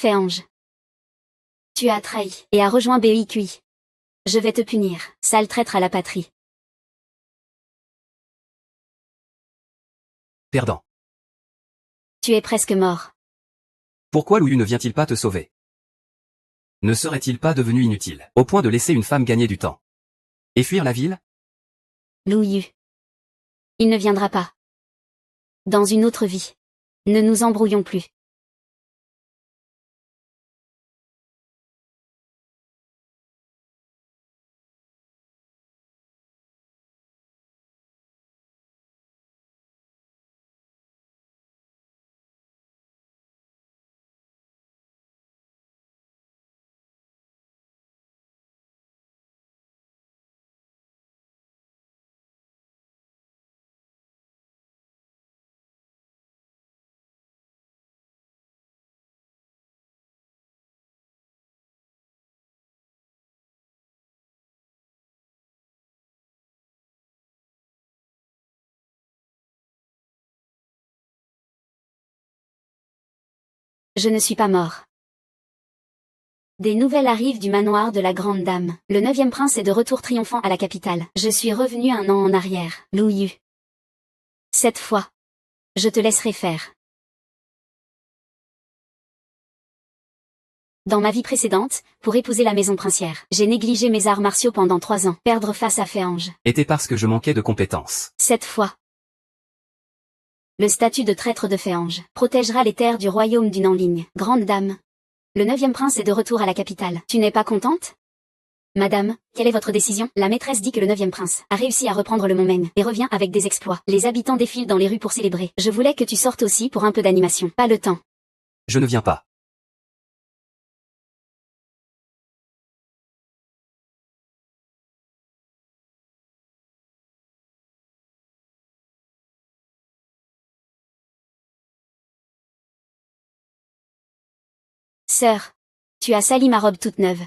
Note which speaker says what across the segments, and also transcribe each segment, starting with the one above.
Speaker 1: Féange. Tu as trahi et as rejoint BIQI. Je vais te punir, sale traître à la patrie.
Speaker 2: Perdant.
Speaker 1: Tu es presque mort.
Speaker 2: Pourquoi Louis ne vient-il pas te sauver? Ne serait-il pas devenu inutile, au point de laisser une femme gagner du temps et fuir la ville?
Speaker 1: Louis. Il ne viendra pas. Dans une autre vie. Ne nous embrouillons plus. Je ne suis pas mort. Des nouvelles arrivent du manoir de la Grande Dame. Le 9e prince est de retour triomphant à la capitale. Je suis revenu 1 an en arrière, Louis. Cette fois, je te laisserai faire. Dans ma vie précédente, pour épouser la maison princière, j'ai négligé mes arts martiaux pendant 3 ans. Perdre face à Féange.
Speaker 2: Était parce que je manquais de compétences.
Speaker 1: Cette fois, le statut de traître de Féange protégera les terres du royaume d'une en ligne. Grande Dame. Le 9e prince est de retour à la capitale. Tu n'es pas contente? Madame, quelle est votre décision? La maîtresse dit que le 9e prince a réussi à reprendre le Mont Meng et revient avec des exploits. Les habitants défilent dans les rues pour célébrer. Je voulais que tu sortes aussi pour un peu d'animation. Pas le temps.
Speaker 2: Je ne viens pas.
Speaker 1: Sœur, tu as sali ma robe toute neuve.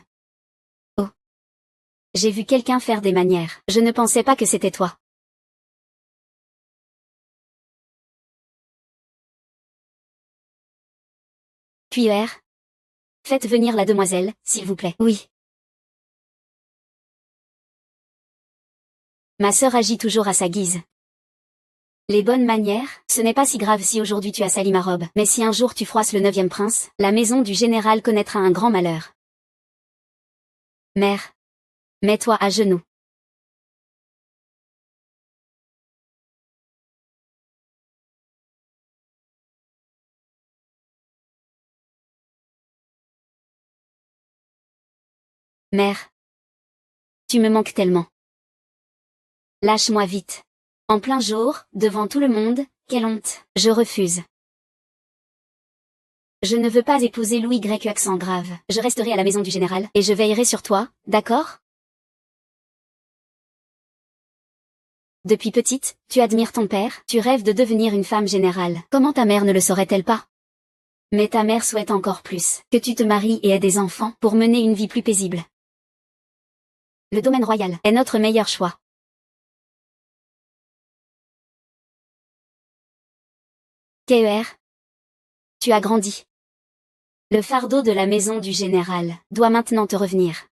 Speaker 1: Oh. J'ai vu quelqu'un faire des manières. Je ne pensais pas que c'était toi. Puis faites venir la demoiselle, s'il vous plaît. Oui. Ma sœur agit toujours à sa guise. Les bonnes manières, ce n'est pas si grave si aujourd'hui tu as sali ma robe, mais si un jour tu froisses le 9e prince, la maison du général connaîtra un grand malheur. Mère, mets-toi à genoux. Mère, tu me manques tellement. Lâche-moi vite. En plein jour, devant tout le monde, quelle honte. Je refuse. Je ne veux pas épouser Louis Grec accent grave. Je resterai à la maison du général, et je veillerai sur toi, d'accord? Depuis petite, tu admires ton père, tu rêves de devenir une femme générale. Comment ta mère ne le saurait-elle pas? Mais ta mère souhaite encore plus, que tu te maries et aies des enfants, pour mener une vie plus paisible. Le domaine royal est notre meilleur choix. KER. Tu as grandi. Le fardeau de la maison du général doit maintenant te revenir.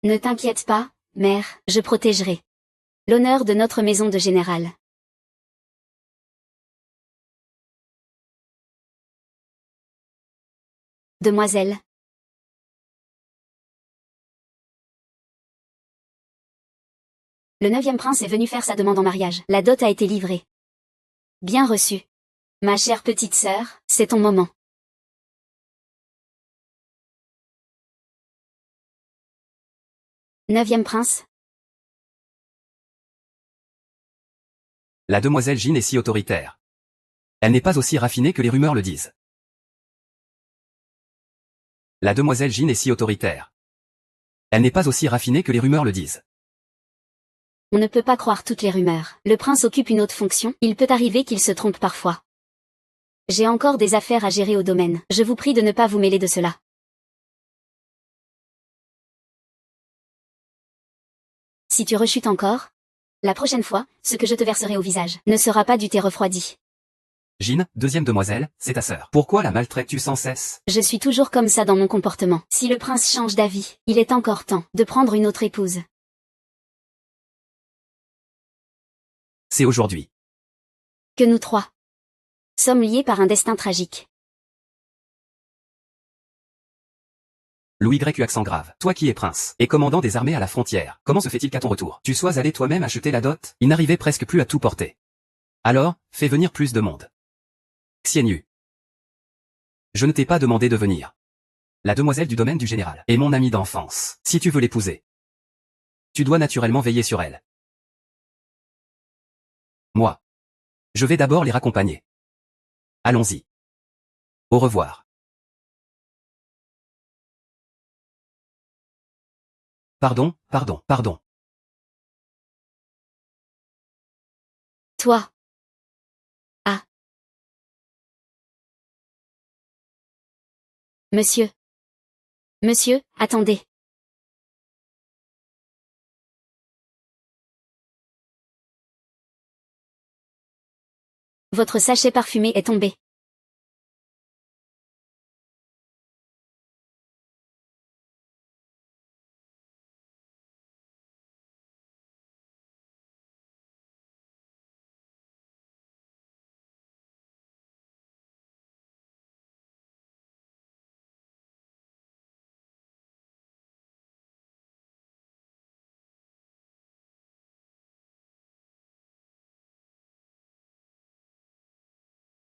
Speaker 1: Ne t'inquiète pas, mère, je protégerai l'honneur de notre maison de général. Demoiselle. Le 9e prince est venu faire sa demande en mariage. La dot a été livrée. Bien reçu. Ma chère petite sœur, c'est ton moment. 9e prince.
Speaker 2: La demoiselle Jean est si autoritaire. Elle n'est pas aussi raffinée que les rumeurs le disent. La demoiselle Jean est si autoritaire. Elle n'est pas aussi raffinée que les rumeurs le disent.
Speaker 1: On ne peut pas croire toutes les rumeurs. Le prince occupe une haute fonction, il peut arriver qu'il se trompe parfois. J'ai encore des affaires à gérer au domaine. Je vous prie de ne pas vous mêler de cela. Si tu rechutes encore, la prochaine fois, ce que je te verserai au visage ne sera pas du thé refroidi.
Speaker 2: Jean, deuxième demoiselle, c'est ta sœur. Pourquoi la maltraites-tu sans cesse?
Speaker 1: Je suis toujours comme ça dans mon comportement. Si le prince change d'avis, il est encore temps de prendre une autre épouse.
Speaker 2: C'est aujourd'hui
Speaker 1: Que nous trois sommes liés par un destin tragique.
Speaker 2: Louis Grec eut accent grave. Toi qui es prince, et commandant des armées à la frontière, comment se fait-il qu'à ton retour, tu sois allé toi-même acheter la dot? Il n'arrivait presque plus à tout porter. Alors, fais venir plus de monde. Xianyu. Je ne t'ai pas demandé de venir. La demoiselle du domaine du général est mon amie d'enfance. Si tu veux l'épouser, tu dois naturellement veiller sur elle. Moi, je vais d'abord les raccompagner. Allons-y. Au revoir. Pardon.
Speaker 1: Toi. Ah. Monsieur. Monsieur, attendez. Votre sachet parfumé est tombé.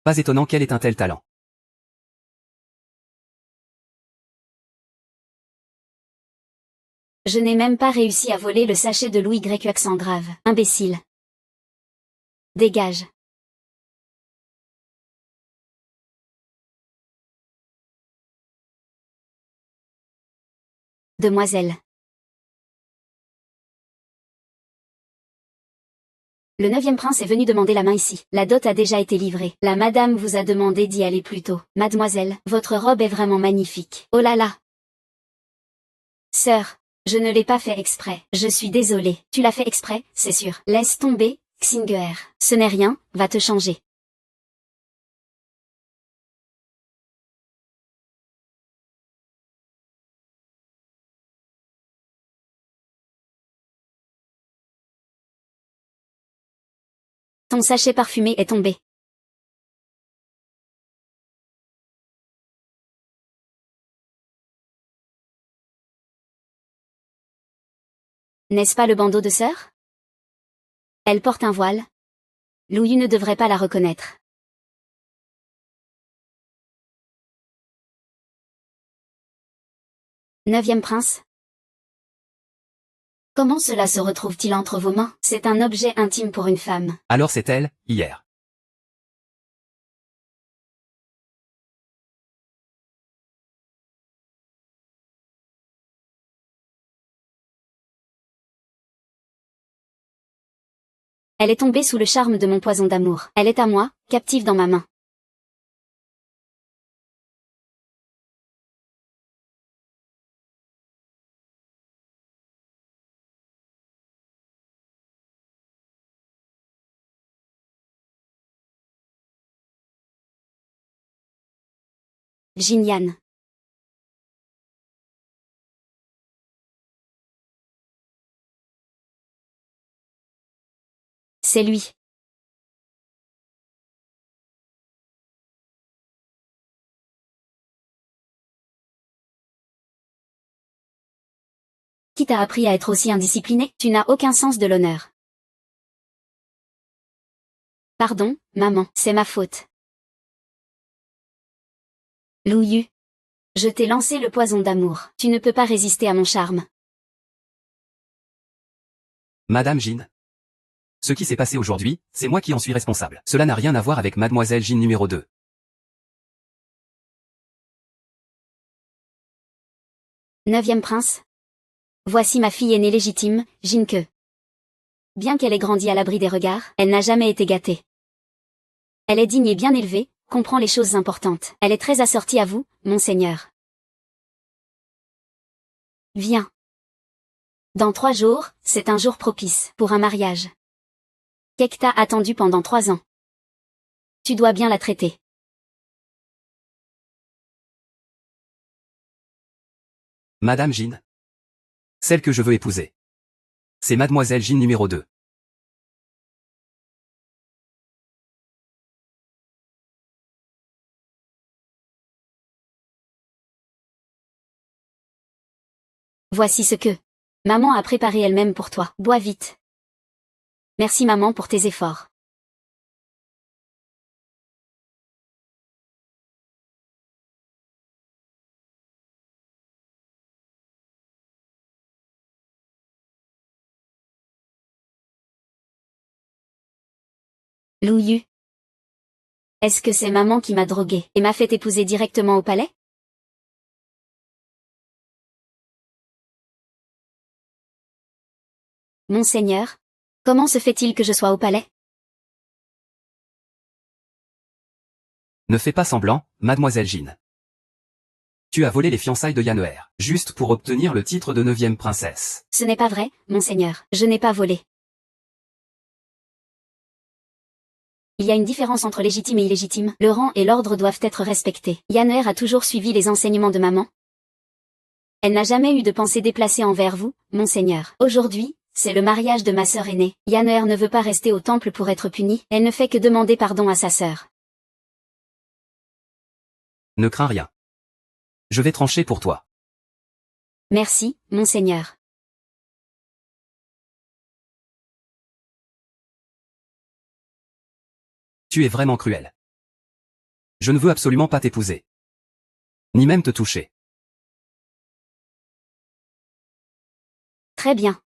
Speaker 2: Pas étonnant qu'elle ait un tel talent.
Speaker 1: Je n'ai même pas réussi à voler le sachet de Louis Grec accent grave. Imbécile. Dégage. Demoiselle. Le 9e prince est venu demander la main ici. La dot a déjà été livrée. La madame vous a demandé d'y aller plus tôt. Mademoiselle, votre robe est vraiment magnifique. Oh là là. Sœur, je ne l'ai pas fait exprès. Je suis désolée. Tu l'as fait exprès, c'est sûr. Laisse tomber, Xinger. Ce n'est rien, va te changer. Ton sachet parfumé est tombé. N'est-ce pas le bandeau de sœur? Elle porte un voile. Louis ne devrait pas la reconnaître. Neuvième prince. Comment cela se retrouve-t-il entre vos mains? C'est un objet intime pour une femme.
Speaker 2: Alors c'est elle, hier.
Speaker 1: Elle est tombée sous le charme de mon poison d'amour. Elle est à moi, captive dans ma main. Jinyan. C'est lui. Qui t'a appris à être aussi indiscipliné? Tu n'as aucun sens de l'honneur. Pardon, maman, c'est ma faute. Louis, je t'ai lancé le poison d'amour. Tu ne peux pas résister à mon charme.
Speaker 2: Madame Jean. Ce qui s'est passé aujourd'hui, c'est moi qui en suis responsable. Cela n'a rien à voir avec Mademoiselle Jean numéro 2.
Speaker 1: Neuvième prince. Voici ma fille aînée légitime, Jinke. Bien qu'elle ait grandi à l'abri des regards, elle n'a jamais été gâtée. Elle est digne et bien élevée, comprend les choses importantes. Elle est très assortie à vous, monseigneur. Viens. Dans 3 jours, c'est un jour propice pour un mariage. Kekta attendu pendant 3 ans. Tu dois bien la traiter.
Speaker 2: Madame Jean. Celle que je veux épouser. C'est Mademoiselle Jean numéro 2.
Speaker 1: Voici ce que maman a préparé elle-même pour toi. Bois vite. Merci maman pour tes efforts. Lou Yu. Est-ce que c'est maman qui m'a drogué et m'a fait épouser directement au palais? Monseigneur, comment se fait-il que je sois au palais?
Speaker 2: Ne fais pas semblant, Mademoiselle Jean. Tu as volé les fiançailles de Yanner, juste pour obtenir le titre de 9e princesse.
Speaker 1: Ce n'est pas vrai, monseigneur, je n'ai pas volé. Il y a une différence entre légitime et illégitime. Le rang et l'ordre doivent être respectés. Yanner a toujours suivi les enseignements de maman. Elle n'a jamais eu de pensée déplacée envers vous, monseigneur. Aujourd'hui, c'est le mariage de ma sœur aînée. Yanner ne veut pas rester au temple pour être punie. Elle ne fait que demander pardon à sa sœur.
Speaker 2: Ne crains rien. Je vais trancher pour toi.
Speaker 1: Merci, monseigneur.
Speaker 2: Tu es vraiment cruel. Je ne veux absolument pas t'épouser. Ni même te toucher.
Speaker 1: Très bien.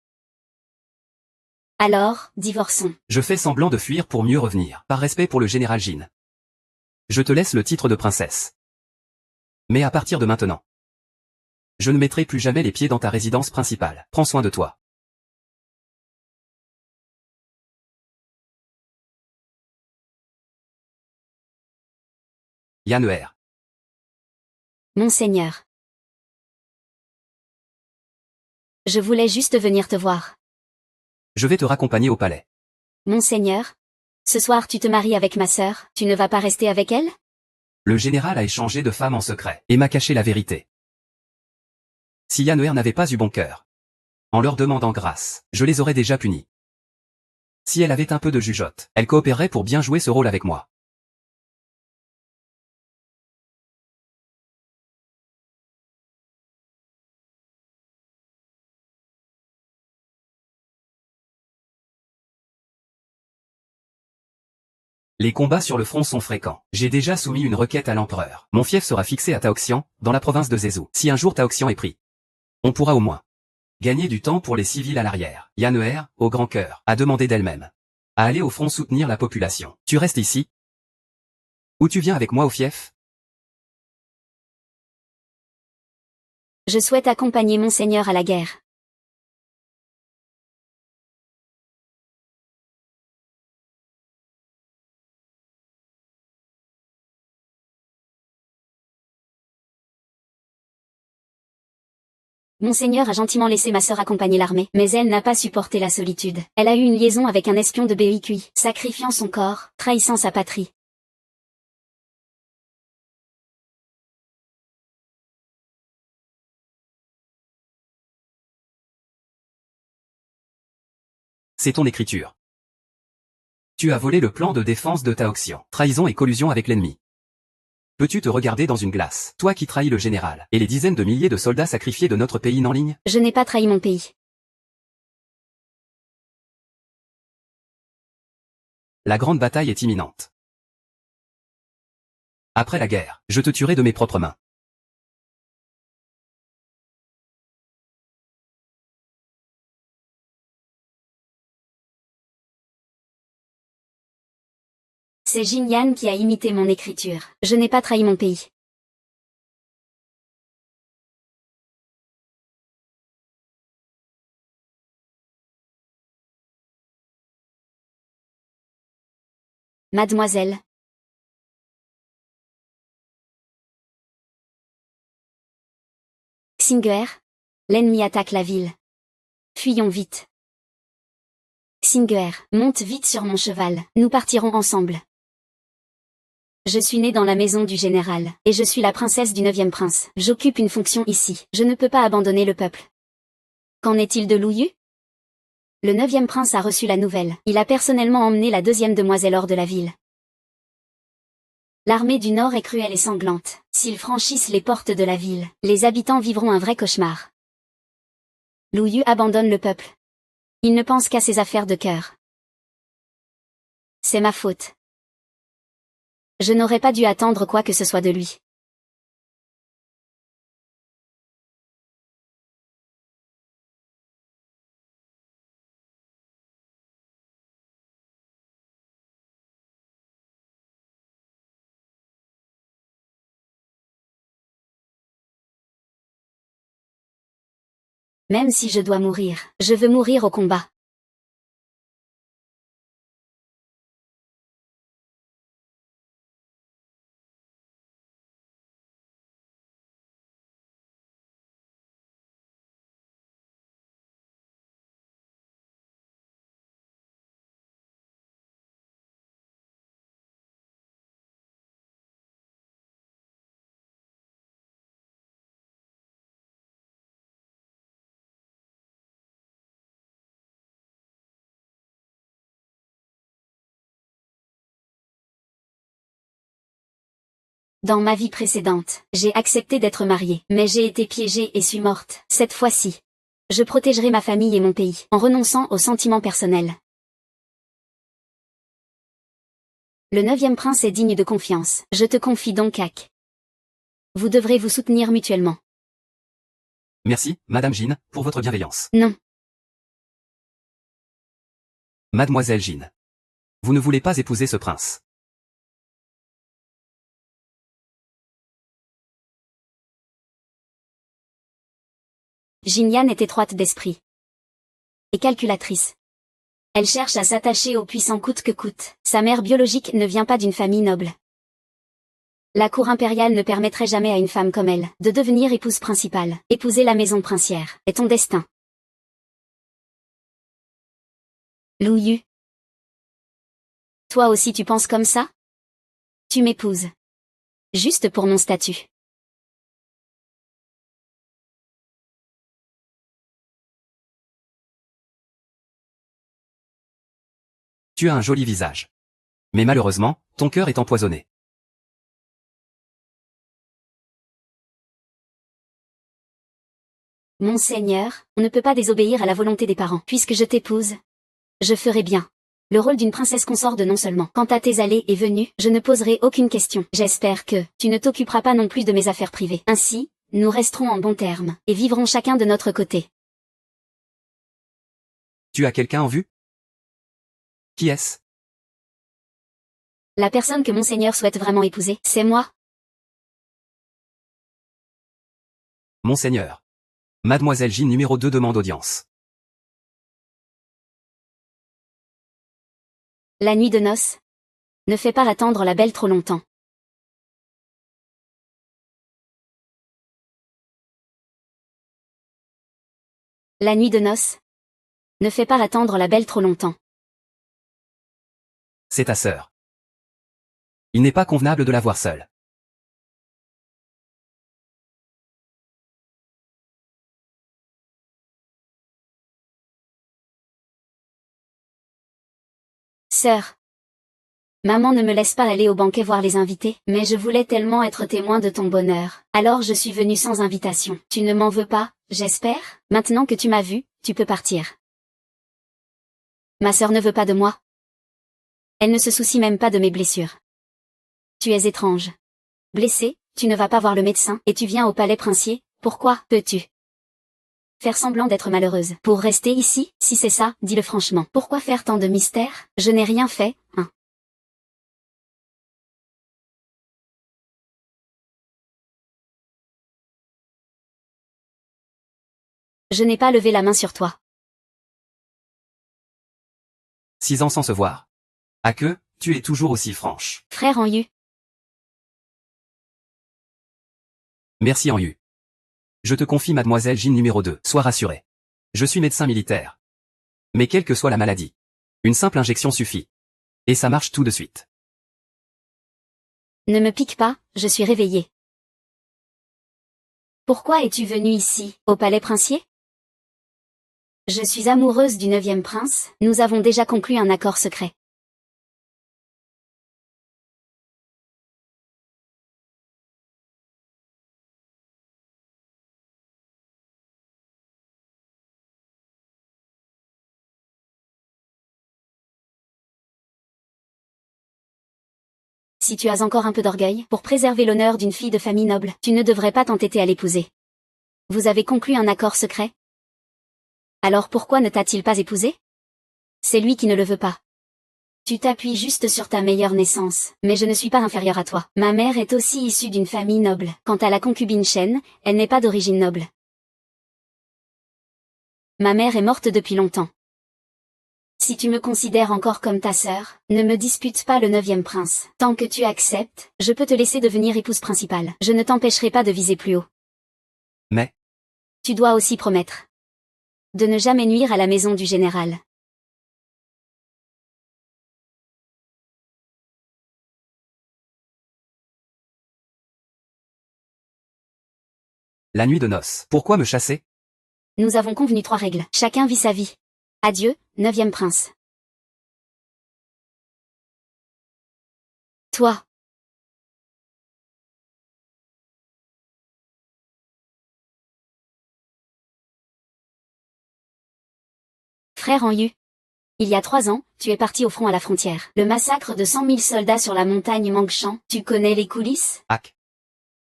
Speaker 1: Alors, divorçons.
Speaker 2: Je fais semblant de fuir pour mieux revenir, par respect pour le général Jean. Je te laisse le titre de princesse. Mais à partir de maintenant, je ne mettrai plus jamais les pieds dans ta résidence principale. Prends soin de toi. Yanner.
Speaker 1: Monseigneur. Je voulais juste venir te voir.
Speaker 2: Je vais te raccompagner au palais.
Speaker 1: Monseigneur. Ce soir tu te maries avec ma sœur, tu ne vas pas rester avec elle?
Speaker 2: Le général a échangé de femme en secret, et m'a caché la vérité. Si Yanner n'avait pas eu bon cœur, en leur demandant grâce, je les aurais déjà punis. Si elle avait un peu de jugeote, elle coopérerait pour bien jouer ce rôle avec moi. Les combats sur le front sont fréquents. J'ai déjà soumis une requête à l'empereur. Mon fief sera fixé à Taoxian, dans la province de Zezou. Si un jour Taoxian est pris, on pourra au moins gagner du temps pour les civils à l'arrière. Yanner, au grand cœur, a demandé d'elle-même à aller au front soutenir la population. Tu restes ici? Ou tu viens avec moi au fief?
Speaker 1: Je souhaite accompagner monseigneur à la guerre. Monseigneur a gentiment laissé ma sœur accompagner l'armée, mais elle n'a pas supporté la solitude. Elle a eu une liaison avec un espion de BIQI, sacrifiant son corps, trahissant sa patrie.
Speaker 2: C'est ton écriture. Tu as volé le plan de défense de Taoxian. Trahison et collusion avec l'ennemi. Peux-tu te regarder dans une glace, toi qui trahis le général, et les dizaines de milliers de soldats sacrifiés de notre pays en ligne?
Speaker 1: Je n'ai pas trahi mon pays.
Speaker 2: La grande bataille est imminente. Après la guerre, je te tuerai de mes propres mains.
Speaker 1: C'est Jin Yan qui a imité mon écriture. Je n'ai pas trahi mon pays. Mademoiselle. Singer. L'ennemi attaque la ville. Fuyons vite. Singer, monte vite sur mon cheval. Nous partirons ensemble. Je suis née dans la maison du général, et je suis la princesse du 9e prince. J'occupe une fonction ici. Je ne peux pas abandonner le peuple. Qu'en est-il de Lu Yu? Le 9e prince a reçu la nouvelle. Il a personnellement emmené la 2e demoiselle hors de la ville. L'armée du Nord est cruelle et sanglante. S'ils franchissent les portes de la ville, les habitants vivront un vrai cauchemar. Lu Yu abandonne le peuple. Il ne pense qu'à ses affaires de cœur. C'est ma faute. Je n'aurais pas dû attendre quoi que ce soit de lui. Même si je dois mourir, je veux mourir au combat. Dans ma vie précédente, j'ai accepté d'être mariée, mais j'ai été piégée et suis morte. Cette fois-ci, je protégerai ma famille et mon pays, en renonçant aux sentiments personnels. Le 9e prince est digne de confiance. Je te confie donc Ak. Vous devrez vous soutenir mutuellement.
Speaker 2: Merci, Madame Jin, pour votre bienveillance.
Speaker 1: Non.
Speaker 2: Mademoiselle Jin. Vous ne voulez pas épouser ce prince.
Speaker 1: Jinyan est étroite d'esprit et calculatrice. Elle cherche à s'attacher au puissant coûte que coûte. Sa mère biologique ne vient pas d'une famille noble. La cour impériale ne permettrait jamais à une femme comme elle de devenir épouse principale. Épouser la maison princière est ton destin. Lu Yu. Toi aussi tu penses comme ça? Tu m'épouses. Juste pour mon statut.
Speaker 2: Tu as un joli visage. Mais malheureusement, ton cœur est empoisonné.
Speaker 1: Monseigneur, on ne peut pas désobéir à la volonté des parents. Puisque je t'épouse, je ferai bien le rôle d'une princesse consort de non seulement. Quant à tes allées et venues, je ne poserai aucune question. J'espère que tu ne t'occuperas pas non plus de mes affaires privées. Ainsi, nous resterons en bons termes, et vivrons chacun de notre côté.
Speaker 2: Tu as quelqu'un en vue? Qui est-ce?
Speaker 1: La personne que Monseigneur souhaite vraiment épouser, c'est moi.
Speaker 2: Monseigneur. Mademoiselle Jin numéro 2 demande audience.
Speaker 1: La nuit de noces. Ne fais pas attendre la belle trop longtemps. La nuit de noces. Ne fais pas attendre la belle trop longtemps.
Speaker 2: C'est ta sœur. Il n'est pas convenable de la voir seule.
Speaker 1: Sœur. Maman ne me laisse pas aller au banquet voir les invités, mais je voulais tellement être témoin de ton bonheur. Alors je suis venue sans invitation. Tu ne m'en veux pas, j'espère? Maintenant que tu m'as vue, tu peux partir. Ma sœur ne veut pas de moi. Elle ne se soucie même pas de mes blessures. Tu es étrange. Blessée, tu ne vas pas voir le médecin, et tu viens au palais princier, pourquoi peux-tu faire semblant d'être malheureuse? Pour rester ici, si c'est ça, dis-le franchement. Pourquoi faire tant de mystère? Je n'ai rien fait, hein. Je n'ai pas levé la main sur toi.
Speaker 2: 6 ans sans se voir. À que, tu es toujours aussi franche.
Speaker 1: Frère en Yu.
Speaker 2: Merci en Yu. Je te confie Mademoiselle Jin numéro 2. Sois rassurée. Je suis médecin militaire. Mais quelle que soit la maladie, une simple injection suffit. Et ça marche tout de suite.
Speaker 1: Ne me pique pas, je suis réveillée. Pourquoi es-tu venue ici, au palais princier? Je suis amoureuse du 9e prince, nous avons déjà conclu un accord secret. Si tu as encore un peu d'orgueil, pour préserver l'honneur d'une fille de famille noble, tu ne devrais pas t'entêter à l'épouser. Vous avez conclu un accord secret? Alors pourquoi ne t'a-t-il pas épousé? C'est lui qui ne le veut pas. Tu t'appuies juste sur ta meilleure naissance, mais je ne suis pas inférieure à toi. Ma mère est aussi issue d'une famille noble. Quant à la concubine Shen, elle n'est pas d'origine noble. Ma mère est morte depuis longtemps. Si tu me considères encore comme ta sœur, ne me dispute pas le 9e prince. Tant que tu acceptes, je peux te laisser devenir épouse principale. Je ne t'empêcherai pas de viser plus haut.
Speaker 2: Mais,
Speaker 1: Tu dois aussi promettre de ne jamais nuire à la maison du général.
Speaker 2: la nuit de noces, pourquoi me chasser?
Speaker 1: Nous avons convenu 3 règles. Chacun vit sa vie. Adieu, 9e prince. Toi. Frère en Yu. Il y a 3 ans, tu es parti au front à la frontière. Le massacre de 100 000 soldats sur la montagne Mangshan, tu connais les coulisses?
Speaker 2: Hack.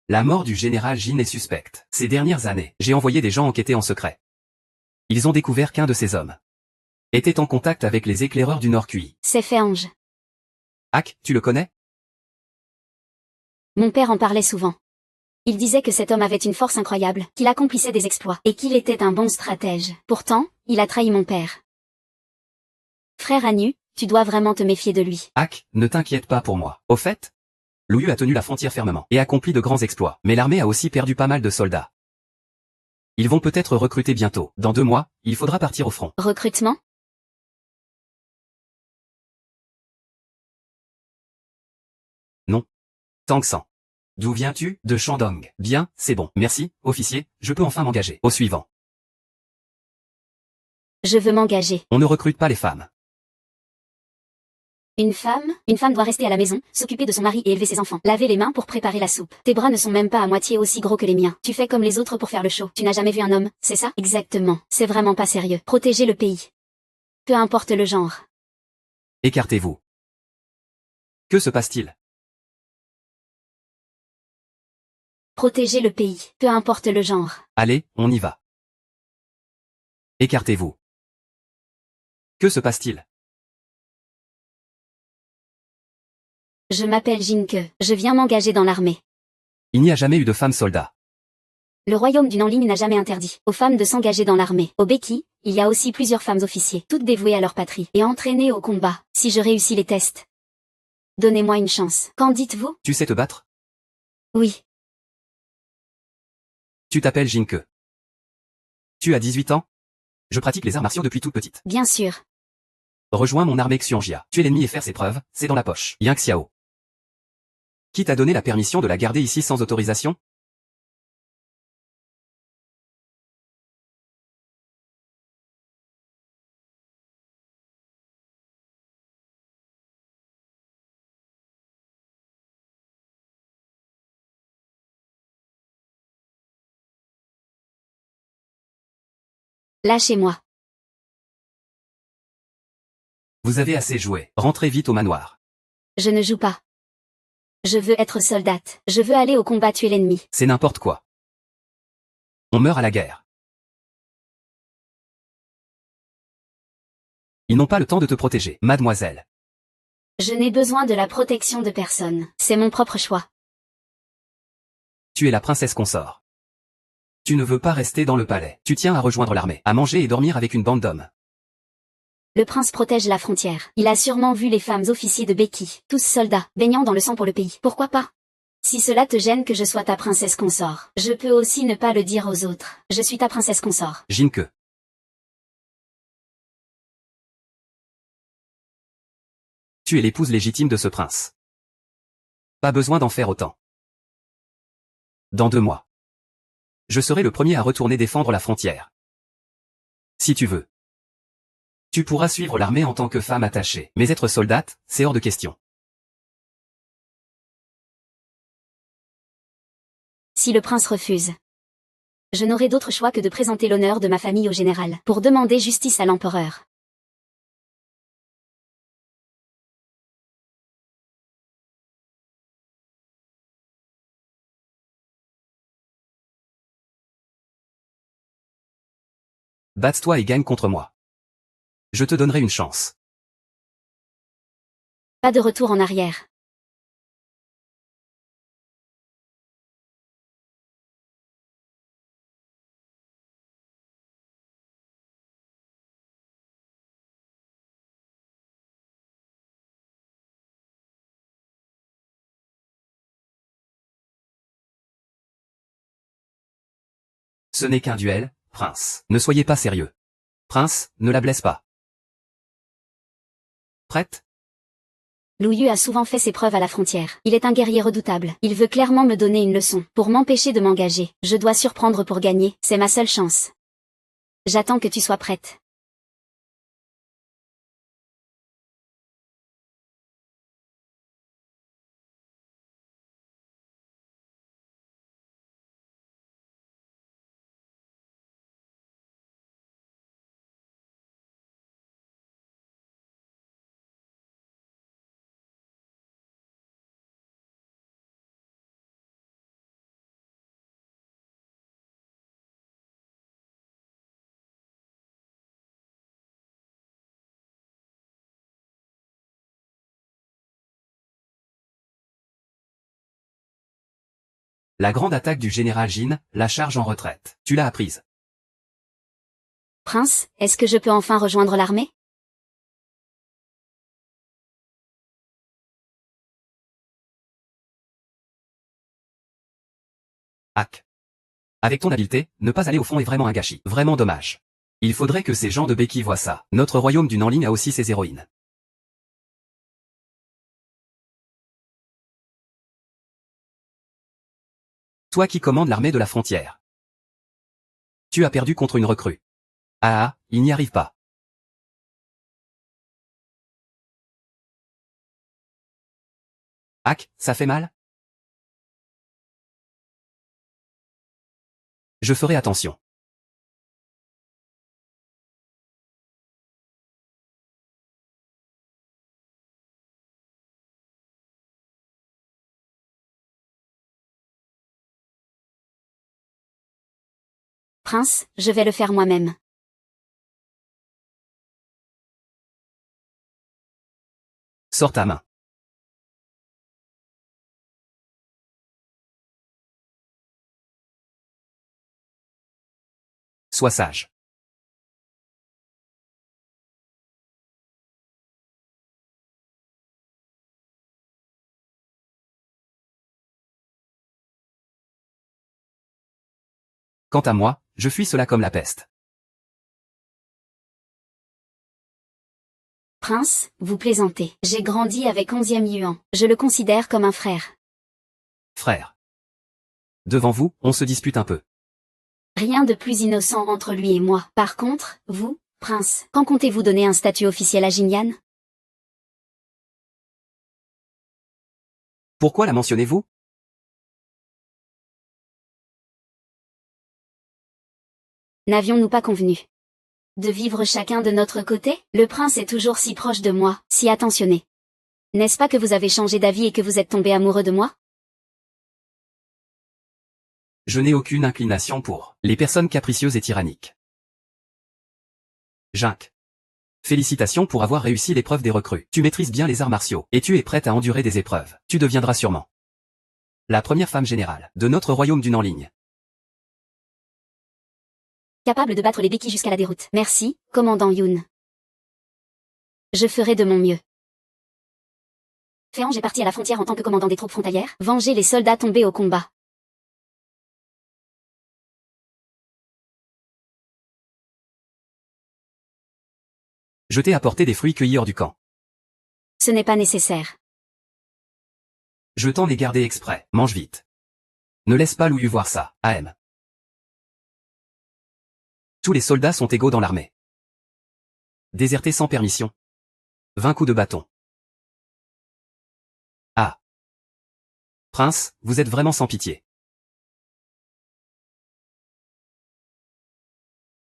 Speaker 2: La mort du général Jin est suspecte. Ces dernières années, j'ai envoyé des gens enquêter en secret. Ils ont découvert qu'un de ces hommes était en contact avec les éclaireurs du Nord Cui.
Speaker 1: C'est Féange.
Speaker 2: Hack, tu le connais?
Speaker 1: Mon père en parlait souvent. Il disait que cet homme avait une force incroyable, qu'il accomplissait des exploits, et qu'il était un bon stratège. Pourtant, il a trahi mon père. Frère Anu, tu dois vraiment te méfier de lui.
Speaker 2: Hack, ne t'inquiète pas pour moi. Au fait, Lu a tenu la frontière fermement et accompli de grands exploits. Mais l'armée a aussi perdu pas mal de soldats. Ils vont peut-être recruter bientôt. Dans 2 mois, il faudra partir au front.
Speaker 1: Recrutement?
Speaker 2: Non. Tang San. D'où viens-tu? De Shandong. Bien, c'est bon. Merci, officier, je peux enfin m'engager. Au suivant.
Speaker 1: Je veux m'engager.
Speaker 2: On ne recrute pas les femmes.
Speaker 1: Une femme doit rester à la maison, s'occuper de son mari et élever ses enfants. Laver les mains pour préparer la soupe. Tes bras ne sont même pas à moitié aussi gros que les miens. Tu fais comme les autres pour faire le show. Tu n'as jamais vu un homme, c'est ça? Exactement. C'est vraiment pas sérieux. Protéger le pays. Peu importe le genre.
Speaker 2: Écartez-vous. Que se passe-t-il?
Speaker 1: Protéger le pays. Peu importe le genre.
Speaker 2: Allez, on y va. Écartez-vous. Que se passe-t-il?
Speaker 1: Je m'appelle Jinke. Je viens m'engager dans l'armée.
Speaker 2: Il n'y a jamais eu de femmes soldats.
Speaker 1: Le royaume du Nanling n'a jamais interdit aux femmes de s'engager dans l'armée. Au Beki, il y a aussi plusieurs femmes officiers, toutes dévouées à leur patrie et entraînées au combat. Si je réussis les tests, donnez-moi une chance. Qu'en dites-vous?
Speaker 2: Tu sais te battre?
Speaker 1: Oui.
Speaker 2: Tu t'appelles Jinke. Tu as 18 ans? Je pratique les arts martiaux depuis toute petite.
Speaker 1: Bien sûr.
Speaker 2: Rejoins mon armée Xianjia. Tuer l'ennemi et faire ses preuves, c'est dans la poche. Yang Xiao. Qui t'a donné la permission de la garder ici sans autorisation?
Speaker 1: Lâchez-moi.
Speaker 2: Vous avez assez joué. Rentrez vite au manoir.
Speaker 1: Je ne joue pas. Je veux être soldate. Je veux aller au combat tuer l'ennemi.
Speaker 2: C'est n'importe quoi. On meurt à la guerre. Ils n'ont pas le temps de te protéger, mademoiselle.
Speaker 1: Je n'ai besoin de la protection de personne. C'est mon propre choix.
Speaker 2: Tu es la princesse consort. Tu ne veux pas rester dans le palais. Tu tiens à rejoindre l'armée, à manger et dormir avec une bande d'hommes.
Speaker 1: Le prince protège la frontière. Il a sûrement vu les femmes officiers de Beki, tous soldats, baignant dans le sang pour le pays. Pourquoi pas? Si cela te gêne que je sois ta princesse consort, je peux aussi ne pas le dire aux autres. Je suis ta princesse consort.
Speaker 2: Jinke. Tu es l'épouse légitime de ce prince. Pas besoin d'en faire autant. Dans 2 mois. Je serai le premier à retourner défendre la frontière. Si tu veux. Tu pourras suivre l'armée en tant que femme attachée, mais être soldate, c'est hors de question.
Speaker 1: Si le prince refuse, je n'aurai d'autre choix que de présenter l'honneur de ma famille au général, pour demander justice à l'empereur.
Speaker 2: Batte-toi et gagne contre moi. Je te donnerai une chance.
Speaker 1: Pas de retour en arrière.
Speaker 2: Ce n'est qu'un duel, prince. Ne soyez pas sérieux. Prince, ne la blesse pas. Prête?
Speaker 1: Lu Yu a souvent fait ses preuves à la frontière. Il est un guerrier redoutable. Il veut clairement me donner une leçon. Pour m'empêcher de m'engager, je dois surprendre pour gagner. C'est ma seule chance. J'attends que tu sois prête.
Speaker 2: La grande attaque du général Jin, la charge en retraite. Tu l'as apprise.
Speaker 1: Prince, est-ce que je peux enfin rejoindre l'armée?
Speaker 2: Hack. Avec ton habileté, ne pas aller au front est vraiment un gâchis. Vraiment dommage. Il faudrait que ces gens de béquilles voient ça. Notre royaume du Nanling a aussi ses héroïnes. Toi qui commandes l'armée de la frontière. Tu as perdu contre une recrue. Ah, il n'y arrive pas. Hack, ça fait mal? Je ferai attention.
Speaker 1: Prince, je vais le faire moi-même.
Speaker 2: Sors ta main. Sois sage. Quant à moi, je fuis cela comme la peste.
Speaker 1: Prince, vous plaisantez. J'ai grandi avec 11e Yuan. Je le considère comme un frère.
Speaker 2: Frère. Devant vous, on se dispute un peu.
Speaker 1: Rien de plus innocent entre lui et moi. Par contre, vous, Prince, quand comptez-vous donner un statut officiel à Jinyan?
Speaker 2: Pourquoi la mentionnez-vous?
Speaker 1: N'avions-nous pas convenu de vivre chacun de notre côté? Le prince est toujours si proche de moi, si attentionné. N'est-ce pas que vous avez changé d'avis et que vous êtes tombé amoureux de moi?
Speaker 2: Je n'ai aucune inclination pour les personnes capricieuses et tyranniques. Jink. Félicitations pour avoir réussi l'épreuve des recrues. Tu maîtrises bien les arts martiaux, et tu es prête à endurer des épreuves. Tu deviendras sûrement la première femme générale de notre royaume du Nanling.
Speaker 1: Capable de battre les béquilles jusqu'à la déroute. Merci, commandant Yoon. Je ferai de mon mieux. Féange est parti à la frontière en tant que commandant des troupes frontalières, venger les soldats tombés au combat.
Speaker 2: Je t'ai apporté des fruits cueillis hors du camp.
Speaker 1: Ce n'est pas nécessaire.
Speaker 2: Je t'en ai gardé exprès. Mange vite. Ne laisse pas Louis voir ça. AM. Tous les soldats sont égaux dans l'armée. Déserter sans permission. 20 coups de bâton. Ah. Prince, vous êtes vraiment sans pitié.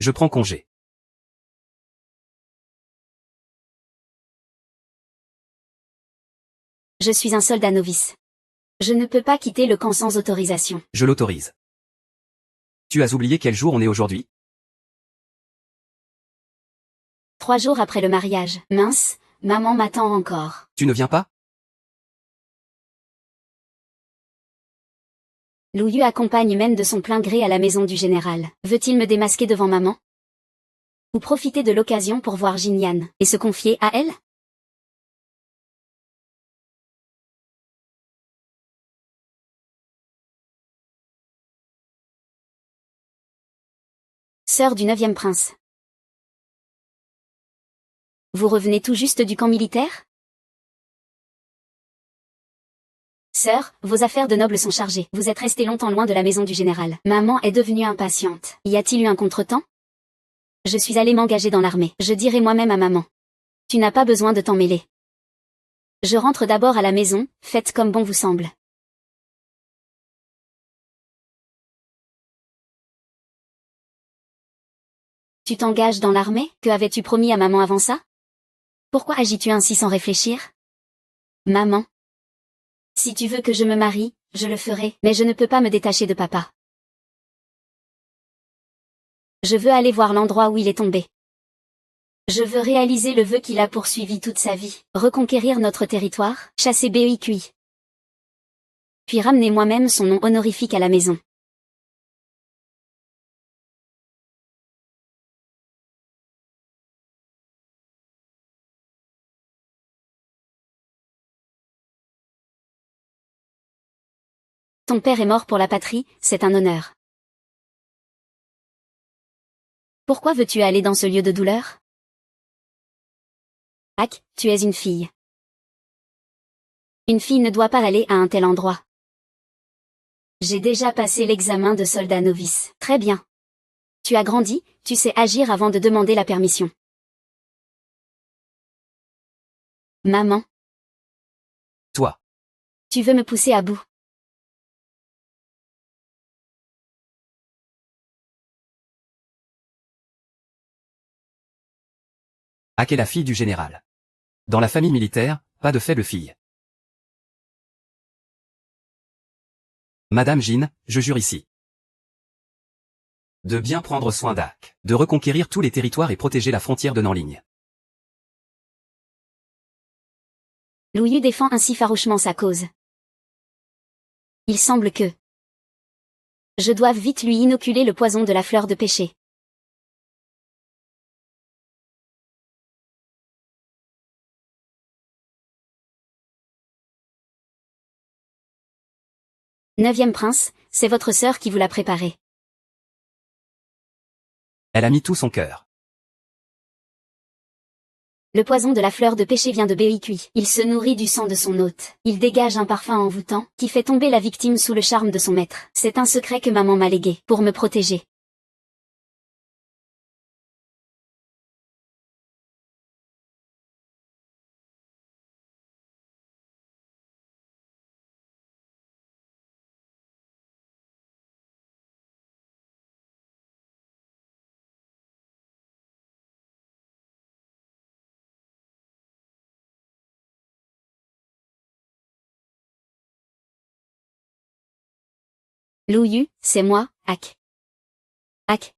Speaker 2: Je prends congé.
Speaker 1: Je suis un soldat novice. Je ne peux pas quitter le camp sans autorisation.
Speaker 2: Je l'autorise. Tu as oublié quel jour on est aujourd'hui?
Speaker 1: 3 jours après le mariage. Mince, maman m'attend encore.
Speaker 2: Tu ne viens pas?
Speaker 1: Louis accompagne même de son plein gré à la maison du général. Veut-il me démasquer devant maman? Ou profiter de l'occasion pour voir Jinian, et se confier à elle? Sœur du 9e prince. Vous revenez tout juste du camp militaire? Sœur, vos affaires de noble sont chargées. Vous êtes restée longtemps loin de la maison du général. Maman est devenue impatiente. Y a-t-il eu un contretemps? Je suis allée m'engager dans l'armée. Je dirai moi-même à maman. Tu n'as pas besoin de t'en mêler. Je rentre d'abord à la maison, faites comme bon vous semble. Tu t'engages dans l'armée? Que avais-tu promis à maman avant ça? Pourquoi agis-tu ainsi sans réfléchir? Maman. Si tu veux que je me marie, je le ferai, mais je ne peux pas me détacher de papa. Je veux aller voir l'endroit où il est tombé. Je veux réaliser le vœu qu'il a poursuivi toute sa vie, reconquérir notre territoire, chasser BIQI. Puis ramener moi-même son nom honorifique à la maison. Ton père est mort pour la patrie, c'est un honneur. Pourquoi veux-tu aller dans ce lieu de douleur? Ak, tu es une fille. Une fille ne doit pas aller à un tel endroit. J'ai déjà passé l'examen de soldat novice. Très bien. Tu as grandi, tu sais agir avant de demander la permission. Maman.
Speaker 2: Toi.
Speaker 1: Tu veux me pousser à bout.
Speaker 2: Ak est la fille du général. Dans la famille militaire, pas de faible fille. Madame Jean, je jure ici. De bien prendre soin d'Ak, de reconquérir tous les territoires et protéger la frontière de Nanling.
Speaker 1: Louis défend ainsi farouchement sa cause. Il semble que je doive vite lui inoculer le poison de la fleur de péché. Neuvième prince, c'est votre sœur qui vous l'a préparé.
Speaker 2: Elle a mis tout son cœur.
Speaker 1: Le poison de la fleur de péché vient de BIQI. Il se nourrit du sang de son hôte. Il dégage un parfum envoûtant, qui fait tomber la victime sous le charme de son maître. C'est un secret que maman m'a légué, pour me protéger. Louis, c'est moi, Ak. Ak.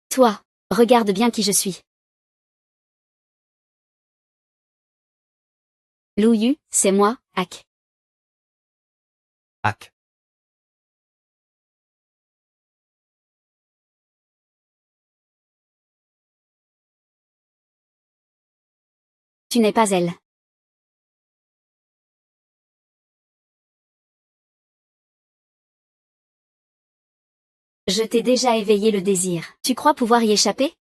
Speaker 1: Toi, regarde bien qui je suis. Louis, c'est moi, Ak.
Speaker 2: Ak.
Speaker 1: Tu n'es pas elle. Je t'ai déjà éveillé le désir. Tu crois pouvoir y échapper?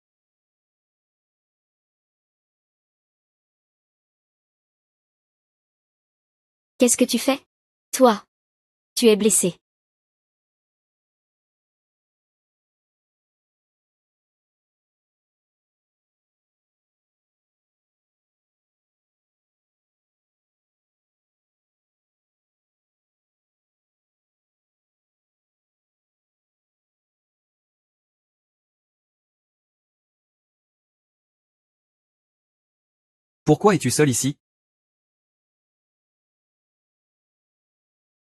Speaker 1: Qu'est-ce que tu fais? Toi. Tu es blessé.
Speaker 2: Pourquoi es-tu seul ici?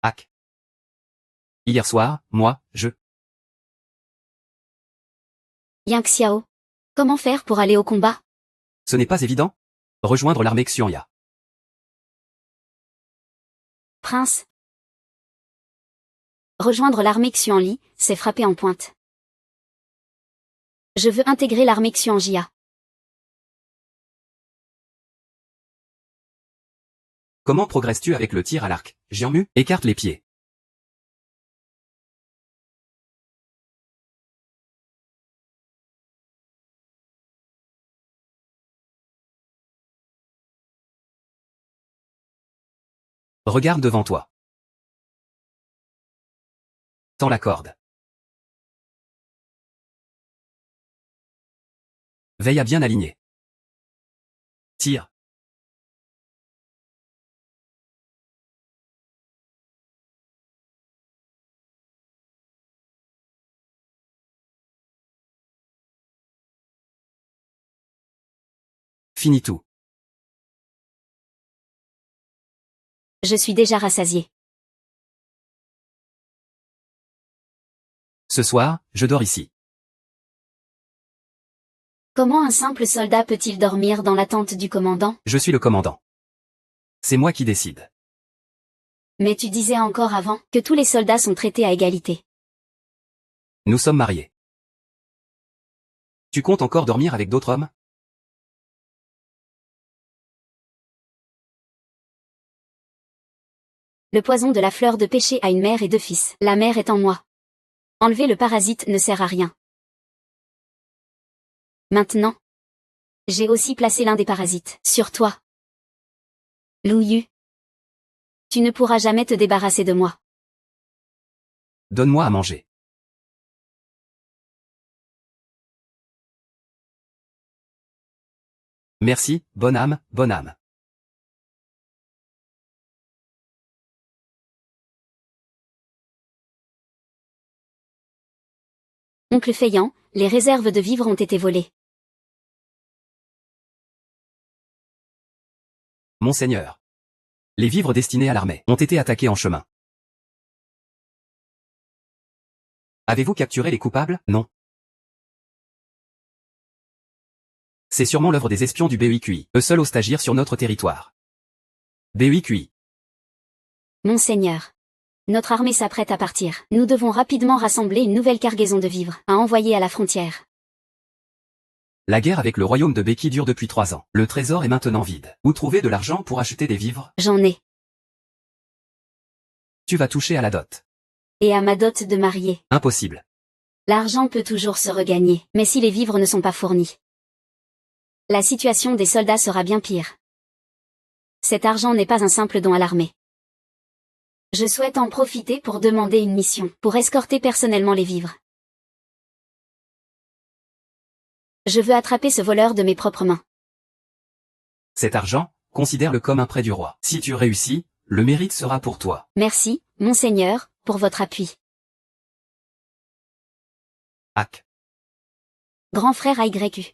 Speaker 2: Hack. Hier soir, moi, je...
Speaker 1: Yang Xiao. Comment faire pour aller au combat?
Speaker 2: Ce n'est pas évident? Rejoindre l'armée Xuanya.
Speaker 1: Prince. Rejoindre l'armée Xuanli, c'est frapper en pointe. Je veux intégrer l'armée Xuanjia.
Speaker 2: Comment progresses-tu avec le tir à l'arc? Jianmu, écarte les pieds. Regarde devant toi. Tends la corde. Veille à bien aligner. Tire. Finis tout.
Speaker 1: Je suis déjà rassasié.
Speaker 2: Ce soir, je dors ici.
Speaker 1: Comment un simple soldat peut-il dormir dans la tente du commandant?
Speaker 2: Je suis le commandant. C'est moi qui décide.
Speaker 1: Mais tu disais encore avant que tous les soldats sont traités à égalité.
Speaker 2: Nous sommes mariés. Tu comptes encore dormir avec d'autres hommes?
Speaker 1: Le poison de la fleur de péché a une mère et deux fils. La mère est en moi. Enlever le parasite ne sert à rien. Maintenant, j'ai aussi placé l'un des parasites sur toi. Lu Yu. Tu ne pourras jamais te débarrasser de moi.
Speaker 2: Donne-moi à manger. Merci, bonne âme, bonne âme.
Speaker 1: Oncle Feiyan, les réserves de vivres ont été volées.
Speaker 2: Monseigneur. Les vivres destinés à l'armée ont été attaqués en chemin. Avez-vous capturé les coupables? Non. C'est sûrement l'œuvre des espions du BUIQI, eux seuls osent agir sur notre territoire. BUIQI.
Speaker 1: Monseigneur. Notre armée s'apprête à partir. Nous devons rapidement rassembler une nouvelle cargaison de vivres à envoyer à la frontière.
Speaker 2: La guerre avec le royaume de Beki dure depuis 3 ans. Le trésor est maintenant vide. Où trouver de l'argent pour acheter des vivres?
Speaker 1: J'en ai.
Speaker 2: Tu vas toucher à la dot.
Speaker 1: Et à ma dot de mariée.
Speaker 2: Impossible.
Speaker 1: L'argent peut toujours se regagner, mais si les vivres ne sont pas fournis, la situation des soldats sera bien pire. Cet argent n'est pas un simple don à l'armée. Je souhaite en profiter pour demander une mission, pour escorter personnellement les vivres. Je veux attraper ce voleur de mes propres mains.
Speaker 2: Cet argent, considère-le comme un prêt du roi. Si tu réussis, le mérite sera pour toi.
Speaker 1: Merci, Monseigneur, pour votre appui.
Speaker 2: Hack.
Speaker 1: Grand frère AYU.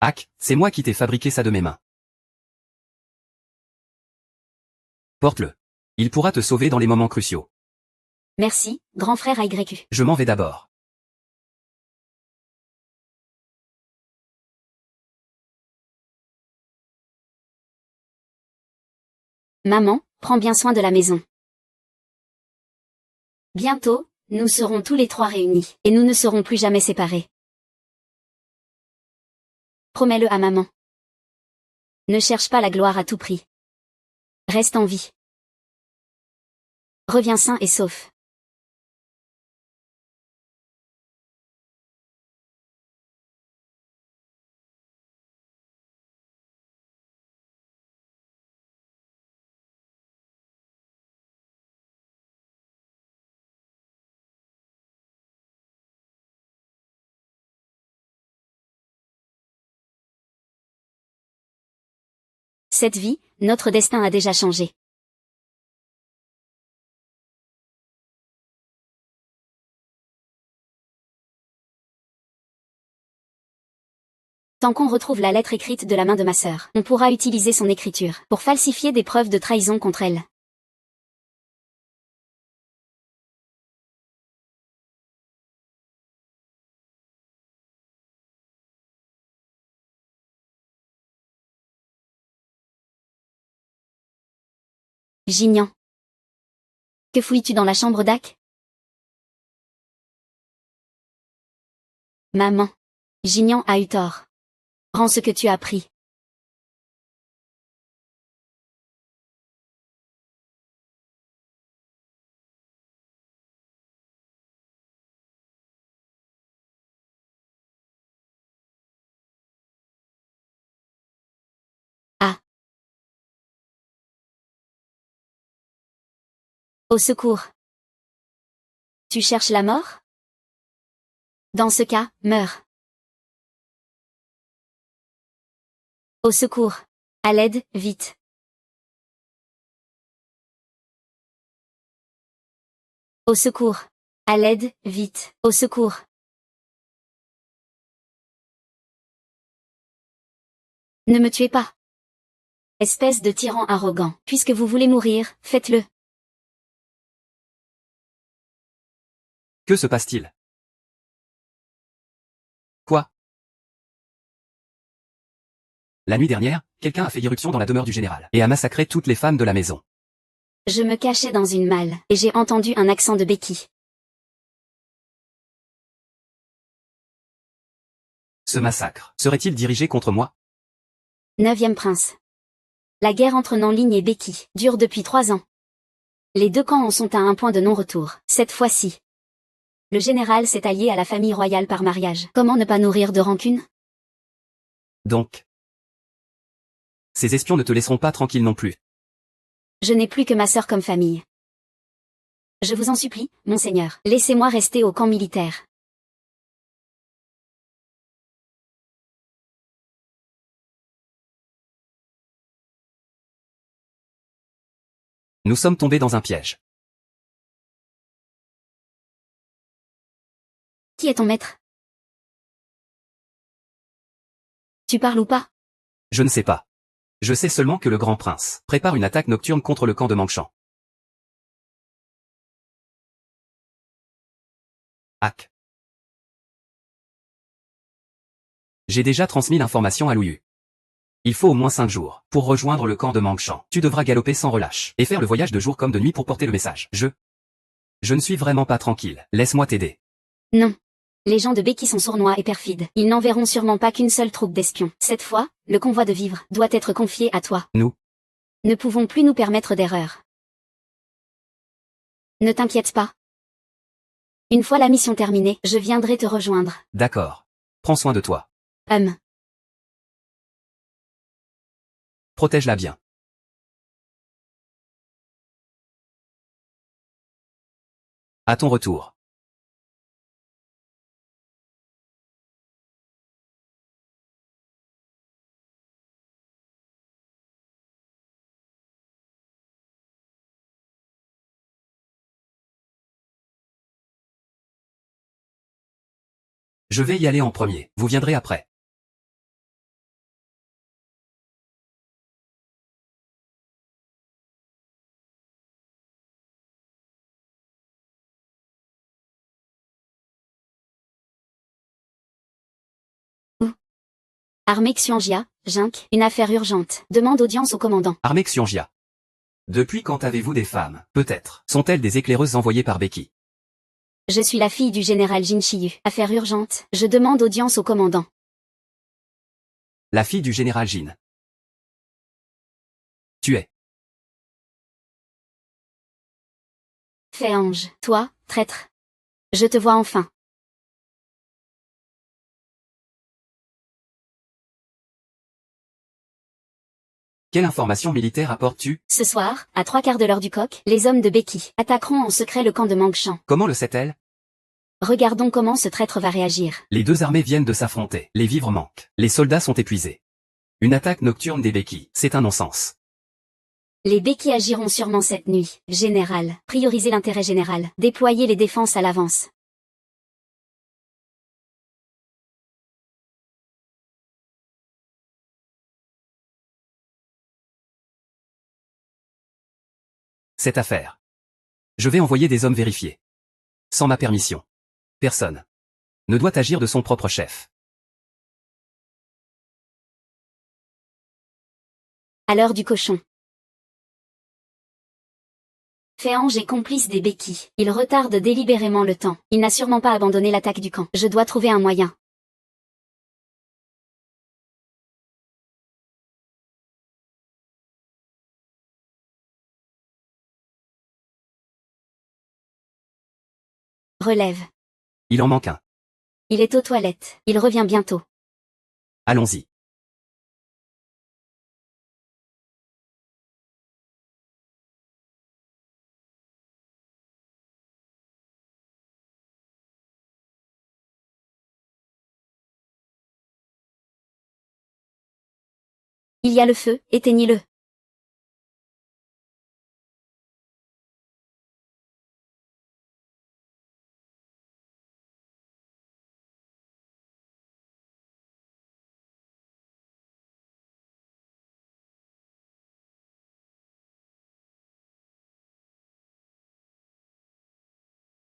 Speaker 2: Hack, c'est moi qui t'ai fabriqué ça de mes mains. Porte-le. Il pourra te sauver dans les moments cruciaux.
Speaker 1: Merci, grand frère AYU.
Speaker 2: Je m'en vais d'abord.
Speaker 1: Maman, prends bien soin de la maison. Bientôt, nous serons tous les trois réunis, et nous ne serons plus jamais séparés. Promets-le à maman. Ne cherche pas la gloire à tout prix. Reste en vie. Reviens sain et sauf. Cette vie, notre destin a déjà changé. Tant qu'on retrouve la lettre écrite de la main de ma sœur, on pourra utiliser son écriture pour falsifier des preuves de trahison contre elle. Gignan. Que fouilles-tu dans la chambre d'Ac? Maman. Gignan a eu tort. Rends ce que tu as pris. Ah. Au secours. Tu cherches la mort? Dans ce cas, meurs. Au secours. À l'aide, vite. Au secours. À l'aide, vite. Au secours. Ne me tuez pas. Espèce de tyran arrogant. Puisque vous voulez mourir, faites-le.
Speaker 2: Que se passe-t-il? Quoi? La nuit dernière, quelqu'un a fait irruption dans la demeure du général, et a massacré toutes les femmes de la maison.
Speaker 1: Je me cachais dans une malle, et j'ai entendu un accent de béquille.
Speaker 2: Ce massacre serait-il dirigé contre moi?
Speaker 1: 9e prince. La guerre entre Nanling et Béki dure depuis 3 ans. Les deux camps en sont à un point de non-retour, cette fois-ci. Le général s'est allié à la famille royale par mariage. Comment ne pas nourrir de rancune?
Speaker 2: Donc, ces espions ne te laisseront pas tranquille non plus.
Speaker 1: Je n'ai plus que ma sœur comme famille. Je vous en supplie, monseigneur, laissez-moi rester au camp militaire.
Speaker 2: Nous sommes tombés dans un piège.
Speaker 1: Qui est ton maître? Tu parles ou pas?
Speaker 2: Je ne sais pas. Je sais seulement que le grand prince prépare une attaque nocturne contre le camp de Mangchan. Hack. J'ai déjà transmis l'information à Louyu. Il faut au moins 5 jours pour rejoindre le camp de Mangchan. Tu devras galoper sans relâche et faire le voyage de jour comme de nuit pour porter le message. Je ne suis vraiment pas tranquille. Laisse-moi t'aider.
Speaker 1: Non. Les gens de Béki sont sournois et perfides. Ils n'enverront sûrement pas qu'une seule troupe d'espions. Cette fois, le convoi de vivres doit être confié à toi.
Speaker 2: Nous
Speaker 1: ne pouvons plus nous permettre d'erreur. Ne t'inquiète pas. Une fois la mission terminée, je viendrai te rejoindre.
Speaker 2: D'accord. Prends soin de toi. Protège-la bien. À ton retour. Je vais y aller en premier. Vous viendrez après.
Speaker 1: Armée Xiangjia, Jink, une affaire urgente. Demande audience au commandant.
Speaker 2: Armée Xiangjia. Depuis quand avez-vous des femmes? Peut-être. Sont-elles des éclaireuses envoyées par Béki?
Speaker 1: Je suis la fille du général Jin Shiyu. Affaire urgente. Je demande audience au commandant.
Speaker 2: La fille du général Jin. Tu es.
Speaker 1: Fée-ange, toi, traître. Je te vois enfin.
Speaker 2: Quelle information militaire apportes-tu?
Speaker 1: Ce soir, à 3/4 de l'heure du coq, les hommes de Becky attaqueront en secret le camp de Mangchan.
Speaker 2: Comment le sait-elle?
Speaker 1: Regardons comment ce traître va réagir.
Speaker 2: Les deux armées viennent de s'affronter. Les vivres manquent. Les soldats sont épuisés. Une attaque nocturne des Becky, c'est un non-sens.
Speaker 1: Les Becky agiront sûrement cette nuit. Général, prioriser l'intérêt général. Déployer les défenses à l'avance.
Speaker 2: Cette affaire. Je vais envoyer des hommes vérifier. Sans ma permission. Personne ne doit agir de son propre chef.
Speaker 1: À l'heure du cochon. Fée-ange est complice des Becky. Il retarde délibérément le temps. Il n'a sûrement pas abandonné l'attaque du camp. Je dois trouver un moyen. Relève.
Speaker 2: Il en manque un.
Speaker 1: Il est aux toilettes. Il revient bientôt.
Speaker 2: Allons-y.
Speaker 1: Il y a le feu, éteignez-le.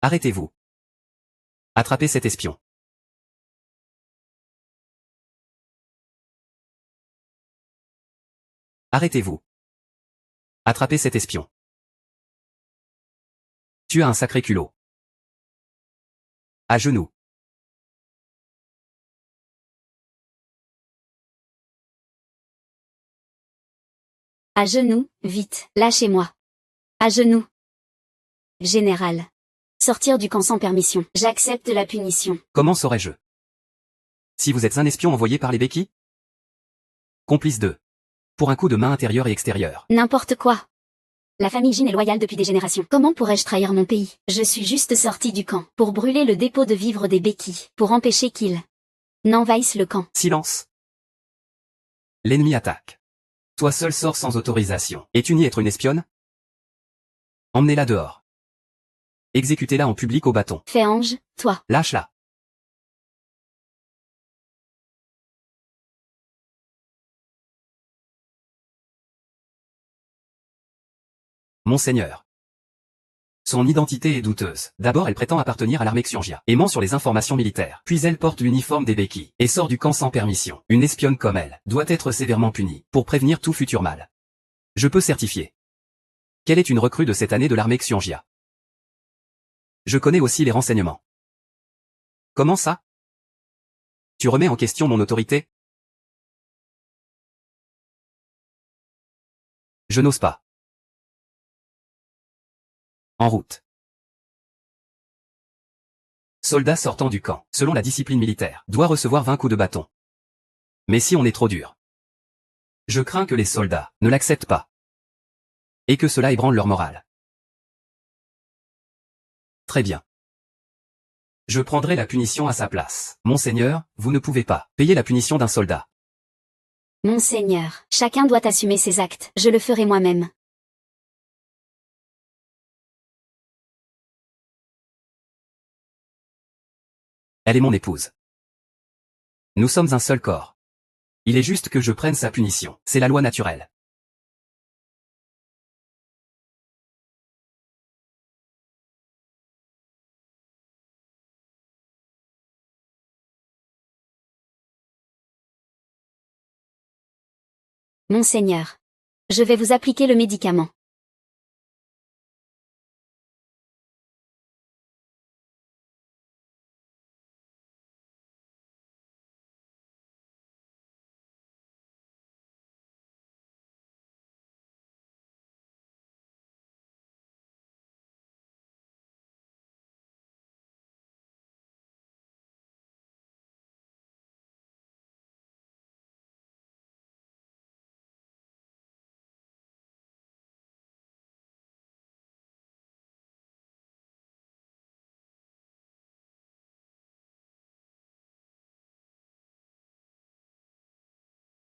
Speaker 2: Arrêtez-vous. Attrapez cet espion. Arrêtez-vous. Attrapez cet espion. Tu as un sacré culot. À genoux.
Speaker 1: À genoux, vite, lâchez-moi. À genoux. Général. Sortir du camp sans permission. J'accepte la punition.
Speaker 2: Comment saurais-je? Si vous êtes un espion envoyé par les Becky? Complice d'eux. Pour un coup de main intérieur et extérieur.
Speaker 1: N'importe quoi. La famille Jin est loyale depuis des générations. Comment pourrais-je trahir mon pays? Je suis juste sorti du camp pour brûler le dépôt de vivres des Becky, pour empêcher qu'ils n'envahissent le camp.
Speaker 2: Silence. L'ennemi attaque. Toi seul sors sans autorisation. Et tu n'y être une espionne? Emmenez-la dehors. Exécutez-la en public au bâton.
Speaker 1: Fée-ange, toi.
Speaker 2: Lâche-la. Monseigneur. Son identité est douteuse. D'abord elle prétend appartenir à l'armée Xianjia, et ment sur les informations militaires. Puis elle porte l'uniforme des Becky, et sort du camp sans permission. Une espionne comme elle doit être sévèrement punie, pour prévenir tout futur mal. Je peux certifier qu'elle est une recrue de cette année de l'armée Xianjia. Je connais aussi les renseignements. Comment ça? Tu remets en question mon autorité? Je n'ose pas. En route. Soldat sortant du camp, selon la discipline militaire, doit recevoir 20 coups de bâton. Mais si on est trop dur, je crains que les soldats ne l'acceptent pas. Et que cela ébranle leur morale. Très bien. Je prendrai la punition à sa place. Monseigneur, vous ne pouvez pas payer la punition d'un soldat.
Speaker 1: Monseigneur, chacun doit assumer ses actes. Je le ferai moi-même.
Speaker 2: Elle est mon épouse. Nous sommes un seul corps. Il est juste que je prenne sa punition. C'est la loi naturelle.
Speaker 1: Monseigneur. Je vais vous appliquer le médicament.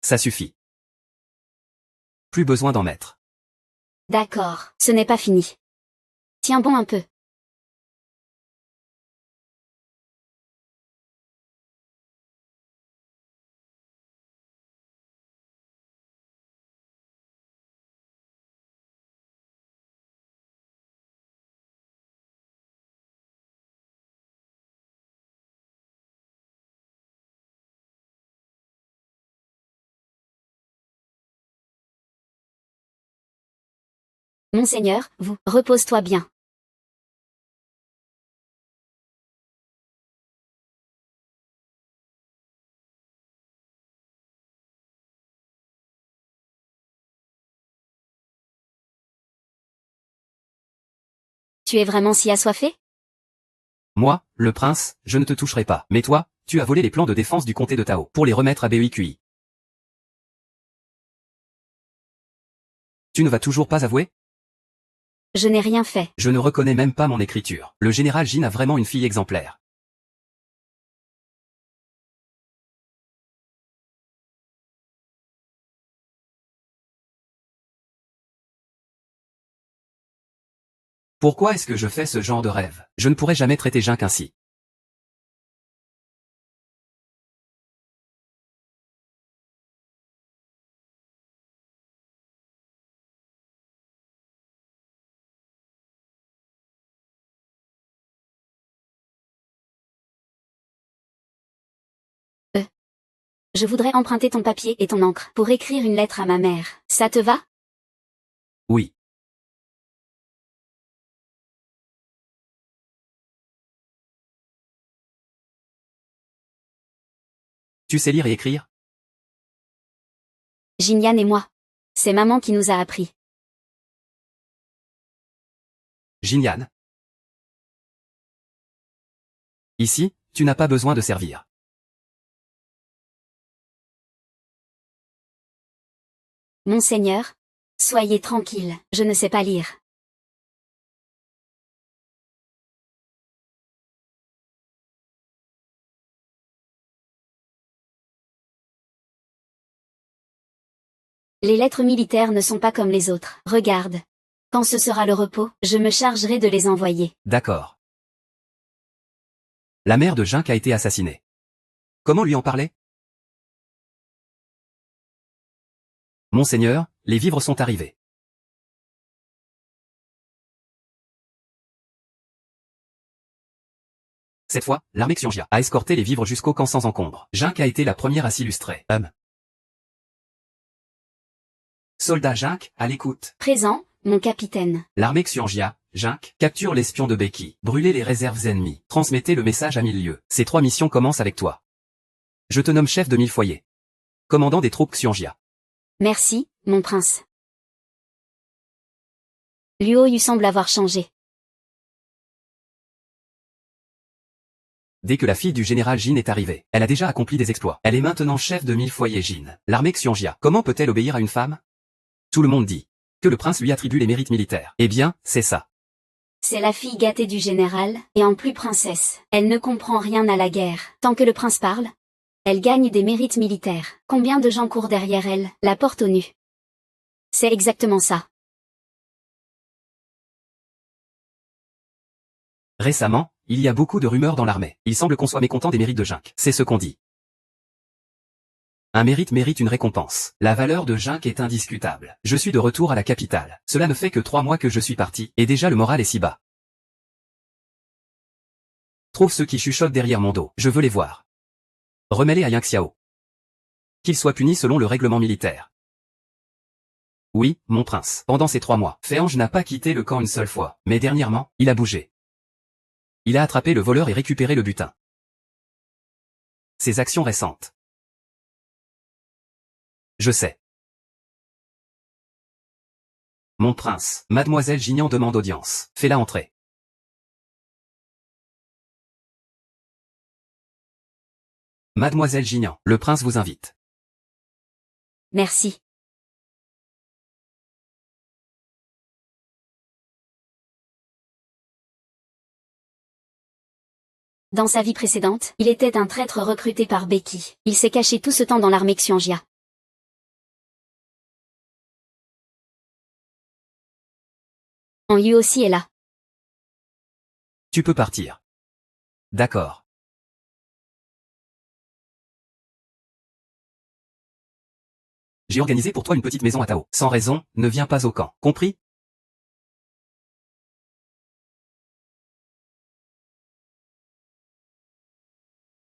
Speaker 2: Ça suffit. Plus besoin d'en mettre.
Speaker 1: D'accord, ce n'est pas fini. Tiens bon un peu. Monseigneur, vous, repose-toi bien. Tu es vraiment si assoiffé?
Speaker 2: Moi, le prince, je ne te toucherai pas. Mais toi, tu as volé les plans de défense du comté de Tao pour les remettre à BEIQI. Tu ne vas toujours pas avouer?
Speaker 1: Je n'ai rien fait.
Speaker 2: Je ne reconnais même pas mon écriture. Le général Jin a vraiment une fille exemplaire. Pourquoi est-ce que je fais ce genre de rêve? Je ne pourrais jamais traiter Jin ainsi.
Speaker 1: Je voudrais emprunter ton papier et ton encre pour écrire une lettre à ma mère. Ça te va?
Speaker 2: Oui. Tu sais lire et écrire?
Speaker 1: Jinyan et moi. C'est maman qui nous a appris.
Speaker 2: Jinyan. Ici, tu n'as pas besoin de servir.
Speaker 1: Monseigneur, soyez tranquille, je ne sais pas lire. Les lettres militaires ne sont pas comme les autres. Regarde. Quand ce sera le repos, je me chargerai de les envoyer.
Speaker 2: D'accord. La mère de Jin a été assassinée. Comment lui en parler? Monseigneur, les vivres sont arrivés. Cette fois, l'armée Xianjia a escorté les vivres jusqu'au camp sans encombre. Jin a été la première à s'illustrer. Soldat Jink, à l'écoute.
Speaker 1: Présent, mon capitaine.
Speaker 2: L'armée Xianjia, Jink, capture l'espion de Becky. Brûlez les réserves ennemies. Transmettez le message à 1000 lieues. Ces 3 missions commencent avec toi. Je te nomme chef de 1000 foyers. Commandant des troupes Xianjia.
Speaker 1: Merci, mon prince. Luo Yu semble avoir changé.
Speaker 2: Dès que la fille du général Jin est arrivée, elle a déjà accompli des exploits. Elle est maintenant chef de 1000 foyers Jin. L'armée Xianjia. Comment peut-elle obéir à une femme? Tout le monde dit que le prince lui attribue les mérites militaires. Eh bien, c'est ça.
Speaker 1: C'est la fille gâtée du général, et en plus princesse. Elle ne comprend rien à la guerre. Tant que le prince parle, elle gagne des mérites militaires. Combien de gens courent derrière elle, la porte au nu? C'est exactement ça.
Speaker 2: Récemment, il y a beaucoup de rumeurs dans l'armée. Il semble qu'on soit mécontent des mérites de Jink. C'est ce qu'on dit. Un mérite mérite une récompense. La valeur de Jink est indiscutable. Je suis de retour à la capitale. Cela ne fait que 3 mois que je suis parti, et déjà le moral est si bas. Trouve ceux qui chuchotent derrière mon dos. Je veux les voir. Remets-les à Yang Xiao. Qu'ils soient punis selon le règlement militaire. Oui, mon prince. Pendant ces 3 mois, Féange n'a pas quitté le camp une seule fois. Mais dernièrement, il a bougé. Il a attrapé le voleur et récupéré le butin. Ses actions récentes. Je sais. Mon prince, mademoiselle Gignan demande audience. Fais-la entrer. Mademoiselle Gignan, le prince vous invite.
Speaker 1: Merci. Dans sa vie précédente, il était un traître recruté par Becky. Il s'est caché tout ce temps dans l'armée Xianjia. En Yu aussi est là.
Speaker 2: Tu peux partir. D'accord. J'ai organisé pour toi une petite maison à Tao. Sans raison, ne viens pas au camp. Compris?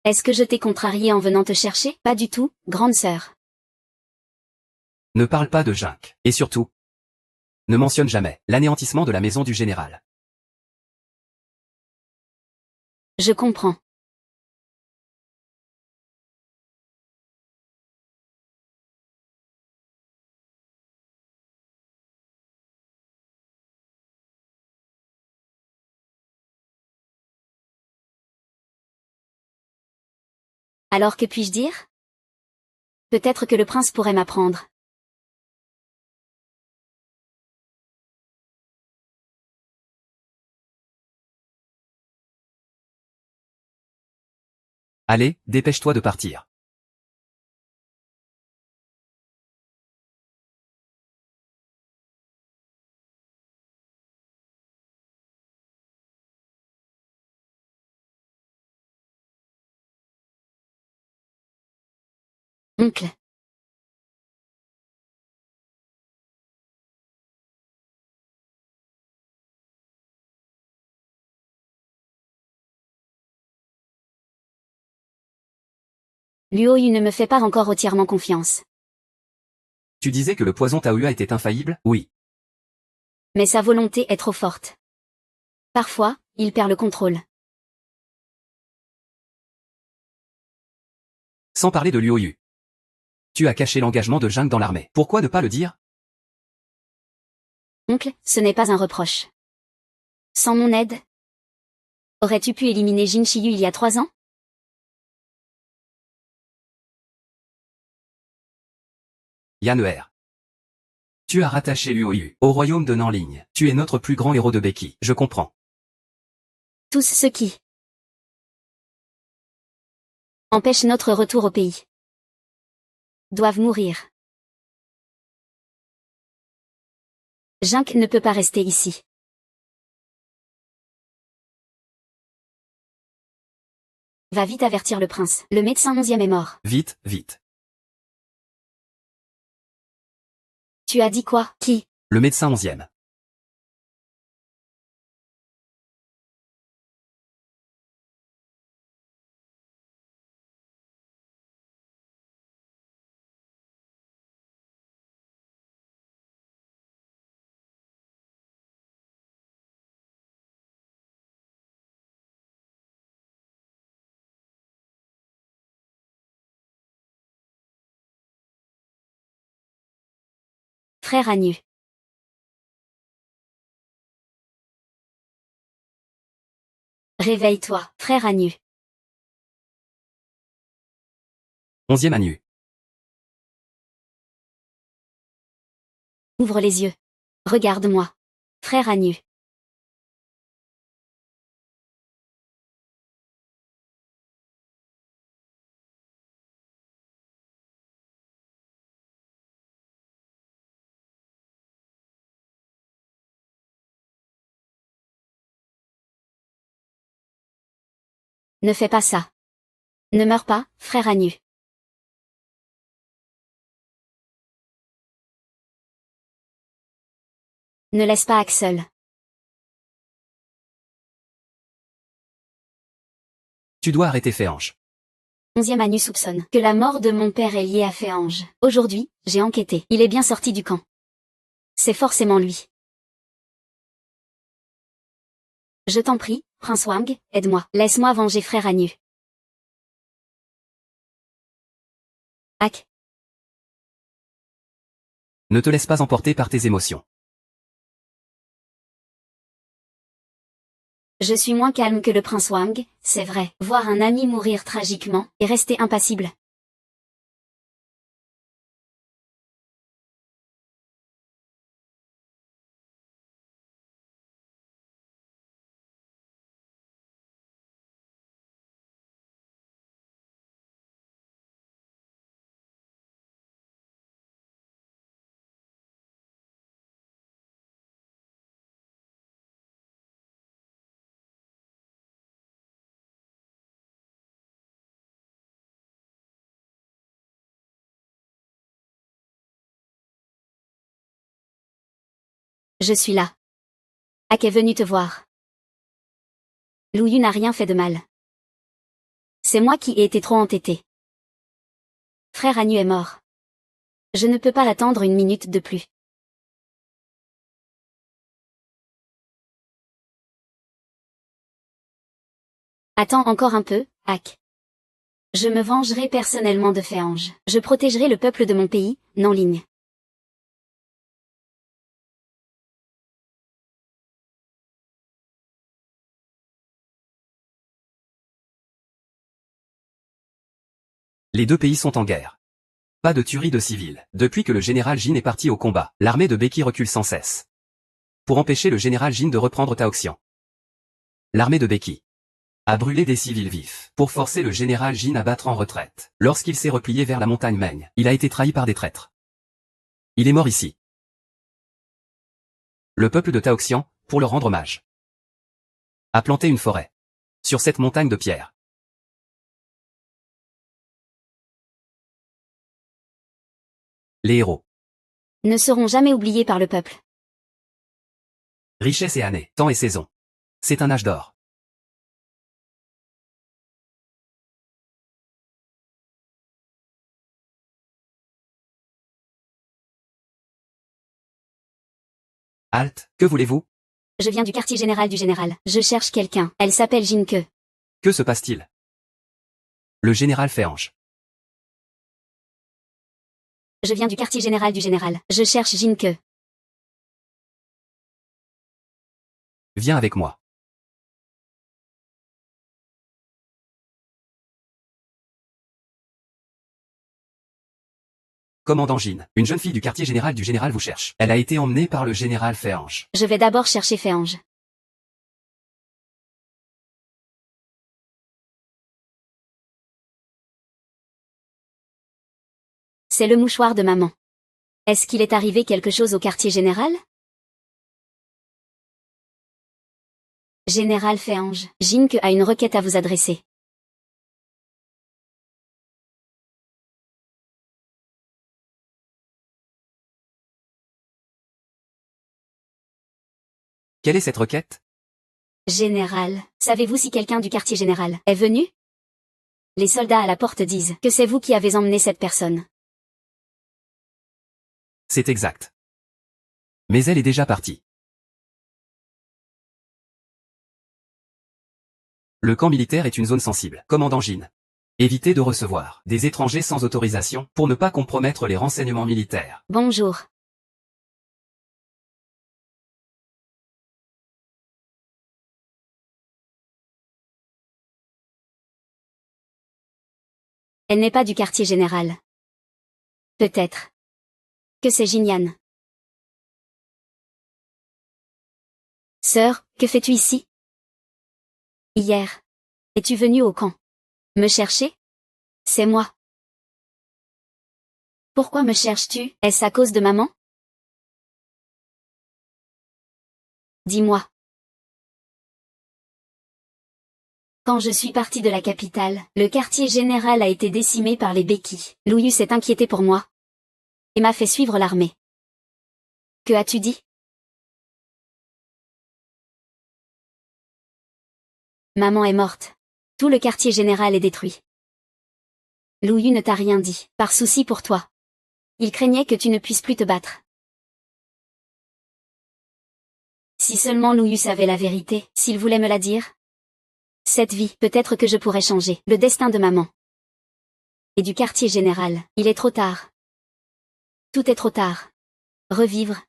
Speaker 1: Est-ce que je t'ai contrarié en venant te chercher? Pas du tout, grande sœur.
Speaker 2: Ne parle pas de Jink. Et surtout, ne mentionne jamais l'anéantissement de la maison du général.
Speaker 1: Je comprends. Alors que puis-je dire? Peut-être que le prince pourrait m'apprendre.
Speaker 2: Allez, dépêche-toi de partir.
Speaker 1: Oncle. Luo Yu ne me fait pas encore entièrement confiance.
Speaker 2: Tu disais que le poison Taoyuan était infaillible? Oui.
Speaker 1: Mais sa volonté est trop forte. Parfois, il perd le contrôle.
Speaker 2: Sans parler de Luo Yu. Tu as caché l'engagement de Jink dans l'armée. Pourquoi ne pas le dire?
Speaker 1: Oncle, ce n'est pas un reproche. Sans mon aide, aurais-tu pu éliminer Jin Shiyu il y a 3 ans?
Speaker 2: Yan'er. Tu as rattaché Luo Yu au royaume de Nanling. Tu es notre plus grand héros de Beki. Je comprends.
Speaker 1: Tous ceux qui empêchent notre retour au pays doivent mourir. Jink ne peut pas rester ici. Va vite avertir le prince. Le médecin 11e est mort.
Speaker 2: Vite, vite.
Speaker 1: Tu as dit quoi? Qui?
Speaker 2: Le médecin 11e.
Speaker 1: Frère Agnu. Réveille-toi, frère Agnu.
Speaker 2: 11e Anu.
Speaker 1: Ouvre les yeux. Regarde-moi. Frère Agnu. Ne fais pas ça. Ne meurs pas, frère Agnu. Ne laisse pas Axel.
Speaker 2: Tu dois arrêter Féange.
Speaker 1: 11e Anu soupçonne que la mort de mon père est liée à Féange. Aujourd'hui, j'ai enquêté. Il est bien sorti du camp. C'est forcément lui. Je t'en prie, Prince Wang, aide-moi. Laisse-moi venger frère Agnu. Ak.
Speaker 2: Ne te laisse pas emporter par tes émotions.
Speaker 1: Je suis moins calme que le prince Wang, c'est vrai. Voir un ami mourir tragiquement, et rester impassible. Je suis là. Ak est venu te voir. Lu Yu n'a rien fait de mal. C'est moi qui ai été trop entêté. Frère Anu est mort. Je ne peux pas l'attendre une minute de plus. Attends encore un peu, Ak. Je me vengerai personnellement de Féange. Je protégerai le peuple de mon pays, Nanling.
Speaker 2: Les deux pays sont en guerre. Pas de tuerie de civils. Depuis que le général Jin est parti au combat, l'armée de Beki recule sans cesse. Pour empêcher le général Jin de reprendre Taoxian, l'armée de Beki a brûlé des civils vifs pour forcer le général Jin à battre en retraite. Lorsqu'il s'est replié vers la montagne Meng, il a été trahi par des traîtres. Il est mort ici. Le peuple de Taoxian, pour le rendre hommage, a planté une forêt sur cette montagne de pierre. Les héros
Speaker 1: Ne seront jamais oubliés par le peuple.
Speaker 2: Richesse et années, temps et saison. C'est un âge d'or. Halt, que voulez-vous?
Speaker 1: Je viens du quartier général du général. Je cherche quelqu'un. Elle s'appelle Jinke.
Speaker 2: Que se passe-t-il? Le général Féange.
Speaker 1: Je viens du quartier général du général. Je cherche Jinke.
Speaker 2: Viens avec moi. Commandant Jin, une jeune fille du quartier général du général vous cherche. Elle a été emmenée par le général Féange.
Speaker 1: Je vais d'abord chercher Féange. C'est le mouchoir de maman. Est-ce qu'il est arrivé quelque chose au quartier général? Général Féange, Jinke a une requête à vous adresser.
Speaker 2: Quelle est cette requête?
Speaker 1: Général, savez-vous si quelqu'un du quartier général est venu? Les soldats à la porte disent que c'est vous qui avez emmené cette personne.
Speaker 2: C'est exact. Mais elle est déjà partie. Le camp militaire est une zone sensible. Commandant Jin. Évitez de recevoir des étrangers sans autorisation pour ne pas compromettre les renseignements militaires.
Speaker 1: Bonjour. Elle n'est pas du quartier général. Peut-être que c'est Jinyan. Sœur, que fais-tu ici? Hier. Es-tu venue au camp? Me chercher? C'est moi. Pourquoi me cherches-tu? Est-ce à cause de maman? Dis-moi. Quand je suis partie de la capitale, le quartier général a été décimé par les Beki. Lu Yu s'est inquiété pour moi et m'a fait suivre l'armée. Que as-tu dit? Maman est morte. Tout le quartier général est détruit. Lu Yu ne t'a rien dit, par souci pour toi. Il craignait que tu ne puisses plus te battre. Si seulement Lu Yu savait la vérité, s'il voulait me la dire. Cette vie, peut-être que je pourrais changer le destin de maman. Et du quartier général, il est trop tard. Tout est trop tard. Revivre.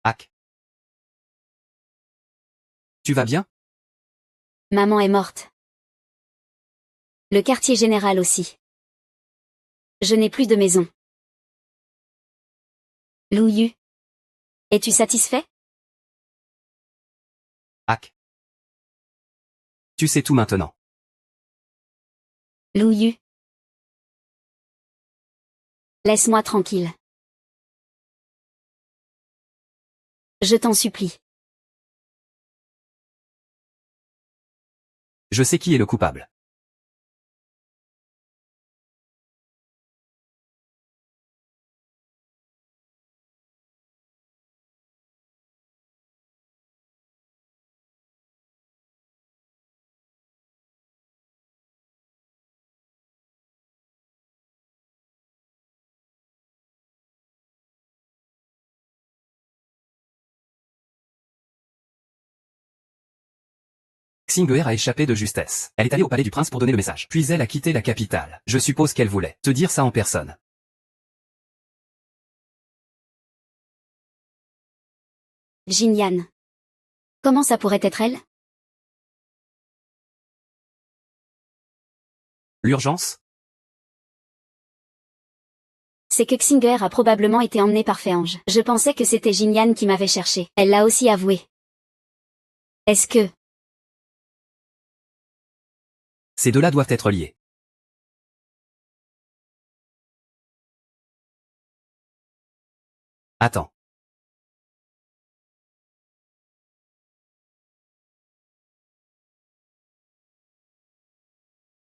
Speaker 2: Ak. Tu vas bien?
Speaker 1: Maman est morte. Le quartier général aussi. Je n'ai plus de maison. Lu Yu. Es-tu satisfait?
Speaker 2: Ak. Tu sais tout maintenant.
Speaker 1: Lu Yu. Laisse-moi tranquille. Je t'en supplie.
Speaker 2: Je sais qui est le coupable. Xinger a échappé de justesse. Elle est allée au palais du prince pour donner le message. Puis elle a quitté la capitale. Je suppose qu'elle voulait te dire ça en personne.
Speaker 1: Jinyan. Comment ça pourrait être elle?
Speaker 2: L'urgence?
Speaker 1: C'est que Xinger a probablement été emmené par Féange. Je pensais que c'était Jinyan qui m'avait cherché. Elle l'a aussi avoué. Est-ce que...
Speaker 2: Ces deux-là doivent être liés. Attends.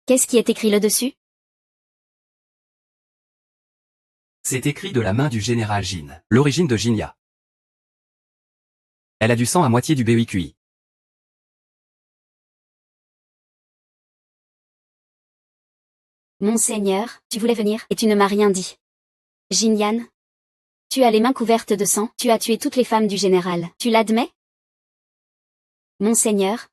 Speaker 1: Qu'est-ce qui est écrit là-dessus?
Speaker 2: C'est écrit de la main du général Jin. L'origine de Jinya. Elle a du sang à moitié du BOIQI.
Speaker 1: Monseigneur, tu voulais venir et tu ne m'as rien dit. Jinyan? Tu as les mains couvertes de sang, tu as tué toutes les femmes du général. Tu l'admets? Monseigneur?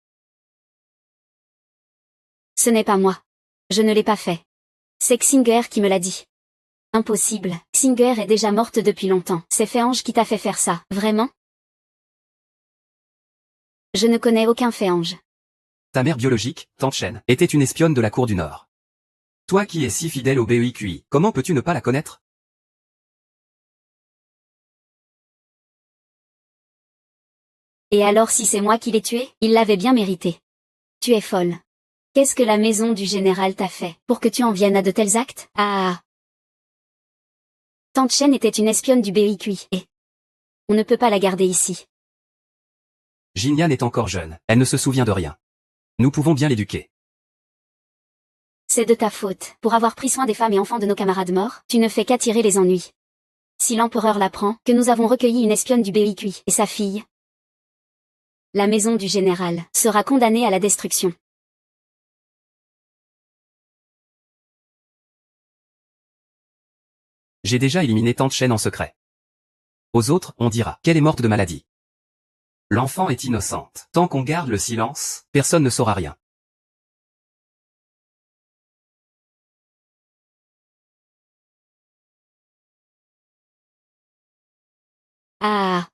Speaker 1: Ce n'est pas moi. Je ne l'ai pas fait. C'est Xinger qui me l'a dit. Impossible. Xinger est déjà morte depuis longtemps. C'est Féange qui t'a fait faire ça. Vraiment? Je ne connais aucun Féange.
Speaker 2: Ta mère biologique, Tante Shen, était une espionne de la cour du Nord. Toi qui es si fidèle au BOIQI, comment peux-tu ne pas la connaître?
Speaker 1: Et alors si c'est moi qui l'ai tué, il l'avait bien mérité. Tu es folle. Qu'est-ce que la maison du général t'a fait, pour que tu en viennes à de tels actes? Ah. Tante Shen était une espionne du BOIQI, et... on ne peut pas la garder ici.
Speaker 2: Jinyan est encore jeune, elle ne se souvient de rien. Nous pouvons bien l'éduquer.
Speaker 1: C'est de ta faute. Pour avoir pris soin des femmes et enfants de nos camarades morts, tu ne fais qu'attirer les ennuis. Si l'empereur l'apprend, que nous avons recueilli une espionne du BOIQI, et sa fille, la maison du général sera condamnée à la destruction.
Speaker 2: J'ai déjà éliminé Tante Shen en secret. Aux autres, on dira qu'elle est morte de maladie. L'enfant est innocente. Tant qu'on garde le silence, personne ne saura rien.
Speaker 1: Ah.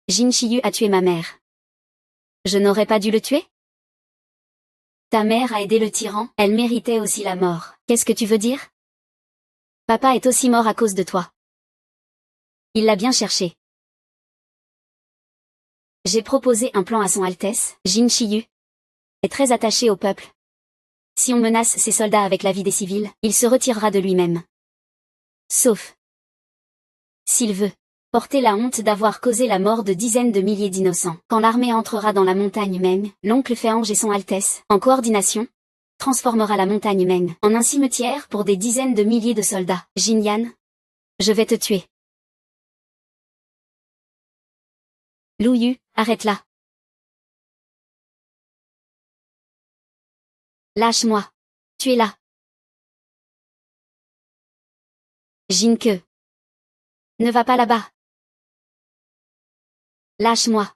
Speaker 1: Jin Shiyu a tué ma mère. Je n'aurais pas dû le tuer? Ta mère a aidé le tyran, elle méritait aussi la mort. Qu'est-ce que tu veux dire? Papa est aussi mort à cause de toi. Il l'a bien cherché. J'ai proposé un plan à son Altesse, Jin Shiyu est très attaché au peuple. Si on menace ses soldats avec la vie des civils, il se retirera de lui-même. Sauf s'il veut porter la honte d'avoir causé la mort de dizaines de milliers d'innocents. Quand l'armée entrera dans la montagne Meng, l'oncle Féange et son Altesse, en coordination, transformera la montagne Meng en un cimetière pour des dizaines de milliers de soldats. Jinyan, je vais te tuer. Lu Yu, arrête-la. Lâche-moi. Tu es là. Jinke. Ne va pas là-bas. Lâche-moi.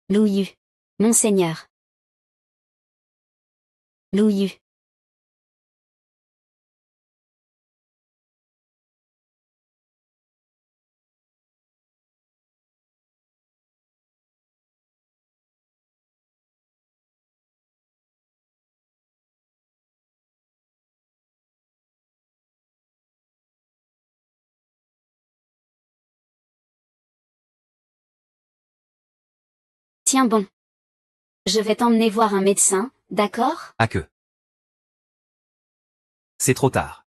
Speaker 1: Lu Yu. Monseigneur. Lu Yu. Tiens bon. Je vais t'emmener voir un médecin, d'accord?
Speaker 2: À que? C'est trop tard.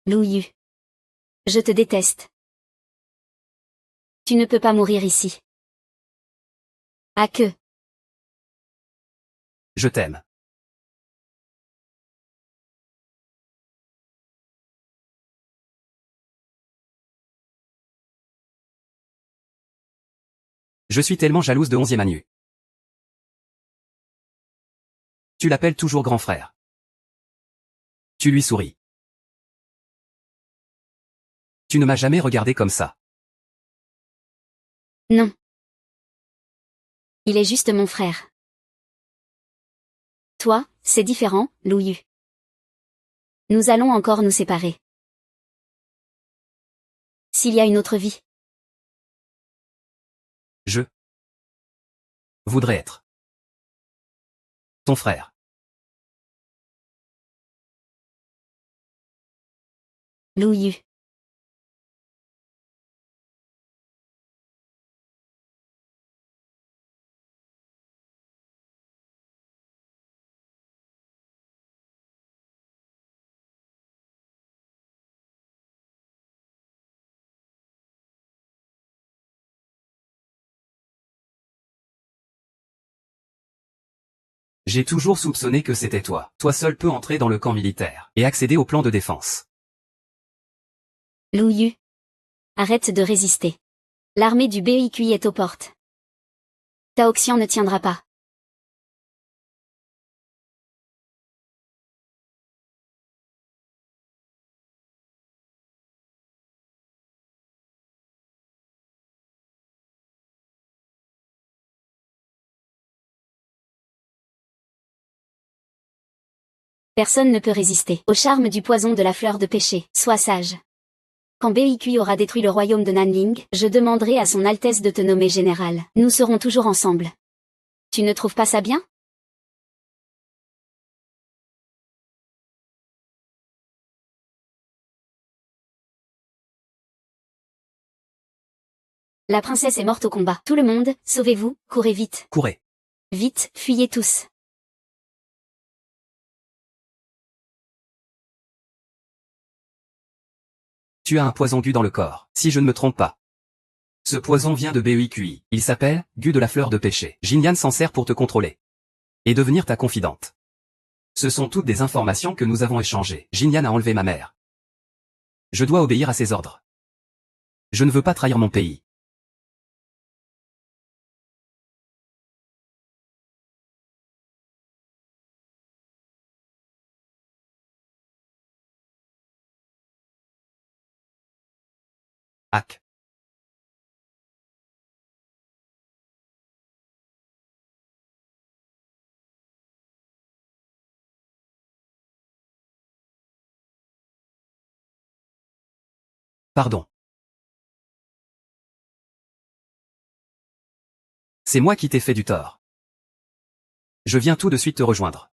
Speaker 1: Lou Yu. Je te déteste. Tu ne peux pas mourir ici. À que?
Speaker 2: Je t'aime. Je suis tellement jalouse de 11e Anu. Tu l'appelles toujours grand frère. Tu lui souris. Tu ne m'as jamais regardé comme ça.
Speaker 1: Non. Il est juste mon frère. Toi, c'est différent, Lou Yu. Nous allons encore nous séparer. S'il y a une autre vie.
Speaker 2: Je voudrais être ton frère.
Speaker 1: Lou Yu.
Speaker 2: J'ai toujours soupçonné que c'était toi. Toi seul peux entrer dans le camp militaire et accéder au plan de défense.
Speaker 1: Lou Yu. Arrête de résister. L'armée du BIQI est aux portes. Taoxian ne tiendra pas. Personne ne peut résister au charme du poison de la fleur de péché. Sois sage. Quand BIQI aura détruit le royaume de Nanling, je demanderai à son Altesse de te nommer général. Nous serons toujours ensemble. Tu ne trouves pas ça bien? La princesse est morte au combat. Tout le monde, sauvez-vous, courez vite.
Speaker 2: Courez.
Speaker 1: Vite, fuyez tous.
Speaker 2: Tu as un poison gu dans le corps, si je ne me trompe pas. Ce poison vient de BEIQI. Il s'appelle gu de la fleur de péché. Jinyan s'en sert pour te contrôler et devenir ta confidente. Ce sont toutes des informations que nous avons échangées. Jinyan a enlevé ma mère. Je dois obéir à ses ordres. Je ne veux pas trahir mon pays. Hack. Pardon. C'est moi qui t'ai fait du tort. Je viens tout de suite te rejoindre.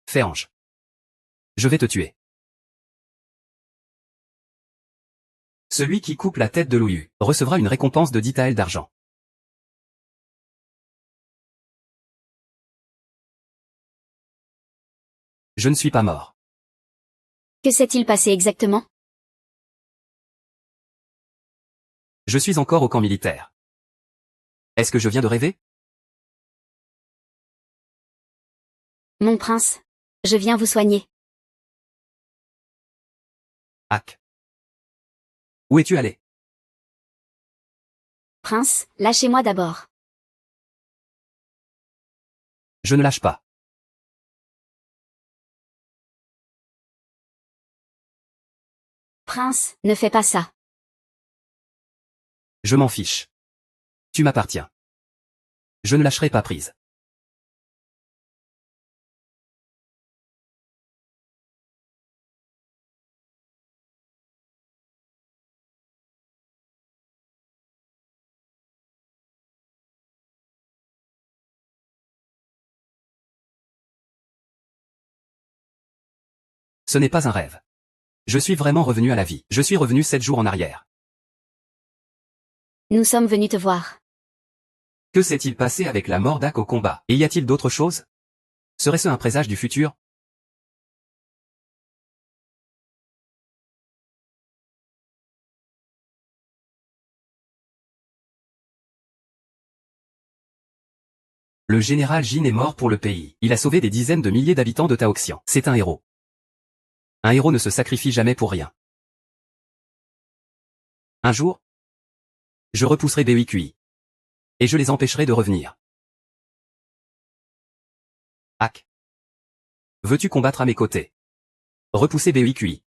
Speaker 2: Féange. Je vais te tuer. Celui qui coupe la tête de Lou Yu recevra une récompense de 10 taels d'argent. Je ne suis pas mort.
Speaker 1: Que s'est-il passé exactement?
Speaker 2: Je suis encore au camp militaire. Est-ce que je viens de rêver?
Speaker 1: Mon prince. Je viens vous soigner.
Speaker 2: Hack. Où es-tu allé?
Speaker 1: Prince, lâchez-moi d'abord.
Speaker 2: Je ne lâche pas.
Speaker 1: Prince, ne fais pas ça.
Speaker 2: Je m'en fiche. Tu m'appartiens. Je ne lâcherai pas prise. Ce n'est pas un rêve. Je suis vraiment revenu à la vie. Je suis revenu 7 jours en arrière.
Speaker 1: Nous sommes venus te voir.
Speaker 2: Que s'est-il passé avec la mort d'Ak au combat? Et y a-t-il d'autres choses? Serait-ce un présage du futur? Le général Jin est mort pour le pays. Il a sauvé des dizaines de milliers d'habitants de Taoxian. C'est un héros. Un héros ne se sacrifie jamais pour rien. Un jour, je repousserai Beikui. Et je les empêcherai de revenir. Ak. Veux-tu combattre à mes côtés? Repousser Beikui.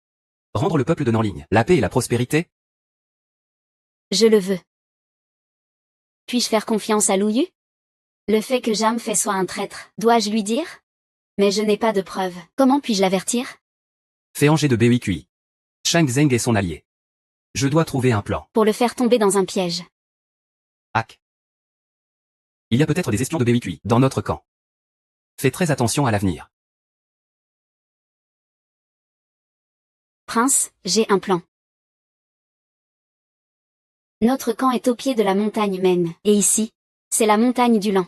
Speaker 2: Rendre le peuple de Nanling la paix et la prospérité?
Speaker 1: Je le veux. Puis-je faire confiance à Lu Yu? Le fait que Jam Fei soit un traître, dois-je lui dire? Mais je n'ai pas de preuves. Comment puis-je l'avertir?
Speaker 2: Fais Angers de Beikui. Shang Zeng est son allié. Je dois trouver un plan.
Speaker 1: Pour le faire tomber dans un piège.
Speaker 2: Ak. Il y a peut-être des espions de Beikui dans notre camp. Fais très attention à l'avenir.
Speaker 1: Prince, j'ai un plan. Notre camp est au pied de la montagne Men, et ici, c'est la montagne du Lan.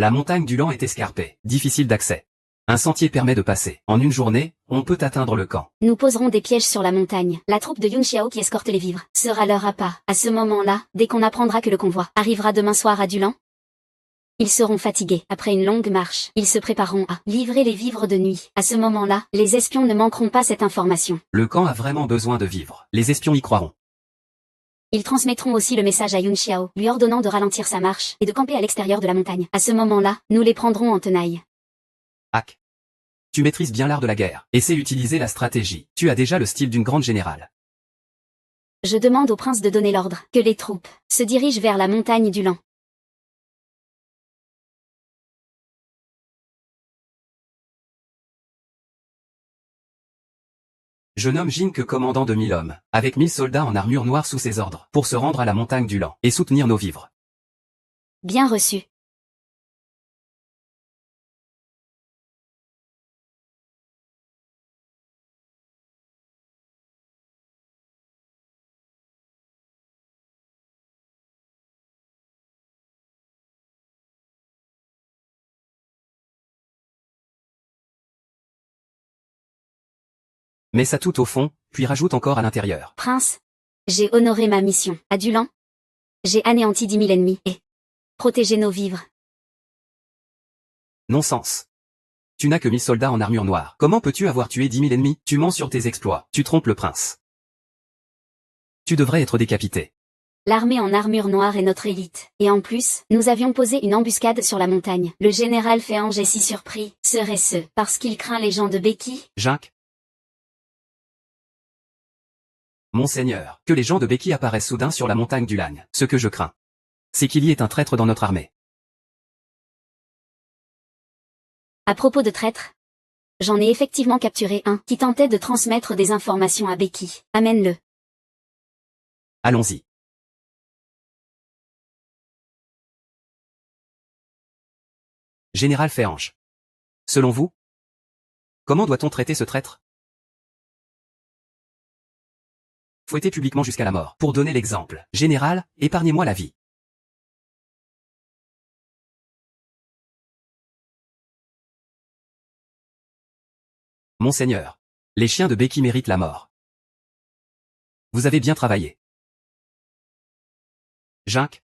Speaker 2: La montagne du Lan est escarpée, difficile d'accès. Un sentier permet de passer. En une journée, on peut atteindre le camp.
Speaker 1: Nous poserons des pièges sur la montagne. La troupe de Yun Xiao qui escorte les vivres sera leur appât. À ce moment-là, dès qu'on apprendra que le convoi arrivera demain soir à Dulan, ils seront fatigués. Après une longue marche, ils se prépareront à livrer les vivres de nuit. À ce moment-là, les espions ne manqueront pas cette information.
Speaker 2: Le camp a vraiment besoin de vivres. Les espions y croiront.
Speaker 1: Ils transmettront aussi le message à Yun Xiao, lui ordonnant de ralentir sa marche et de camper à l'extérieur de la montagne. À ce moment-là, nous les prendrons en tenaille.
Speaker 2: Ak. Tu maîtrises bien l'art de la guerre, et sais utiliser la stratégie. Tu as déjà le style d'une grande générale.
Speaker 1: Je demande au prince de donner l'ordre que les troupes se dirigent vers la montagne du Lan.
Speaker 2: Je nomme Jin que commandant de 1000 hommes, avec 1000 soldats en armure noire sous ses ordres, pour se rendre à la montagne du Lan, et soutenir nos vivres.
Speaker 1: Bien reçu.
Speaker 2: Mets ça tout au fond, puis rajoute encore à l'intérieur.
Speaker 1: Prince, j'ai honoré ma mission. À Dulan, j'ai anéanti 10 000 ennemis et protégé nos vivres.
Speaker 2: Non-sens. Tu n'as que 1000 soldats en armure noire. Comment peux-tu avoir tué 10 000 ennemis? Tu mens sur tes exploits. Tu trompes le prince. Tu devrais être décapité.
Speaker 1: L'armée en armure noire est notre élite. Et en plus, nous avions posé une embuscade sur la montagne. Le général Féange est si surpris. Serait-ce parce qu'il craint les gens de Becky?
Speaker 2: Jink. Monseigneur, que les gens de Becky apparaissent soudain sur la montagne du Lan. Ce que je crains, c'est qu'il y ait un traître dans notre armée.
Speaker 1: À propos de traîtres, j'en ai effectivement capturé un qui tentait de transmettre des informations à Becky. Amène-le.
Speaker 2: Allons-y. Général Féange. Selon vous, comment doit-on traiter ce traître? Fouetter publiquement jusqu'à la mort. Pour donner l'exemple. Général, épargnez-moi la vie. Monseigneur. Les chiens de Becky méritent la mort. Vous avez bien travaillé. Jink.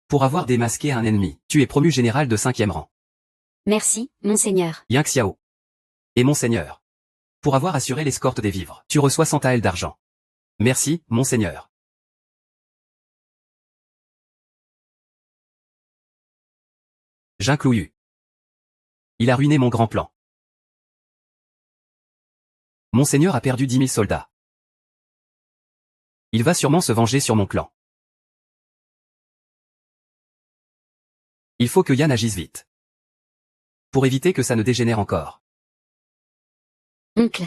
Speaker 2: Pour avoir démasqué un ennemi, tu es promu général de 5e rang.
Speaker 1: Merci, monseigneur.
Speaker 2: Yang Xiao. Et monseigneur. Pour avoir assuré l'escorte des vivres, tu reçois 100 taels d'argent. Merci, monseigneur. Jink Lu Yu. Il a ruiné mon grand plan. Monseigneur a perdu 10 000 soldats. Il va sûrement se venger sur mon clan. Il faut que Yan agisse vite. Pour éviter que ça ne dégénère encore.
Speaker 1: Oncle.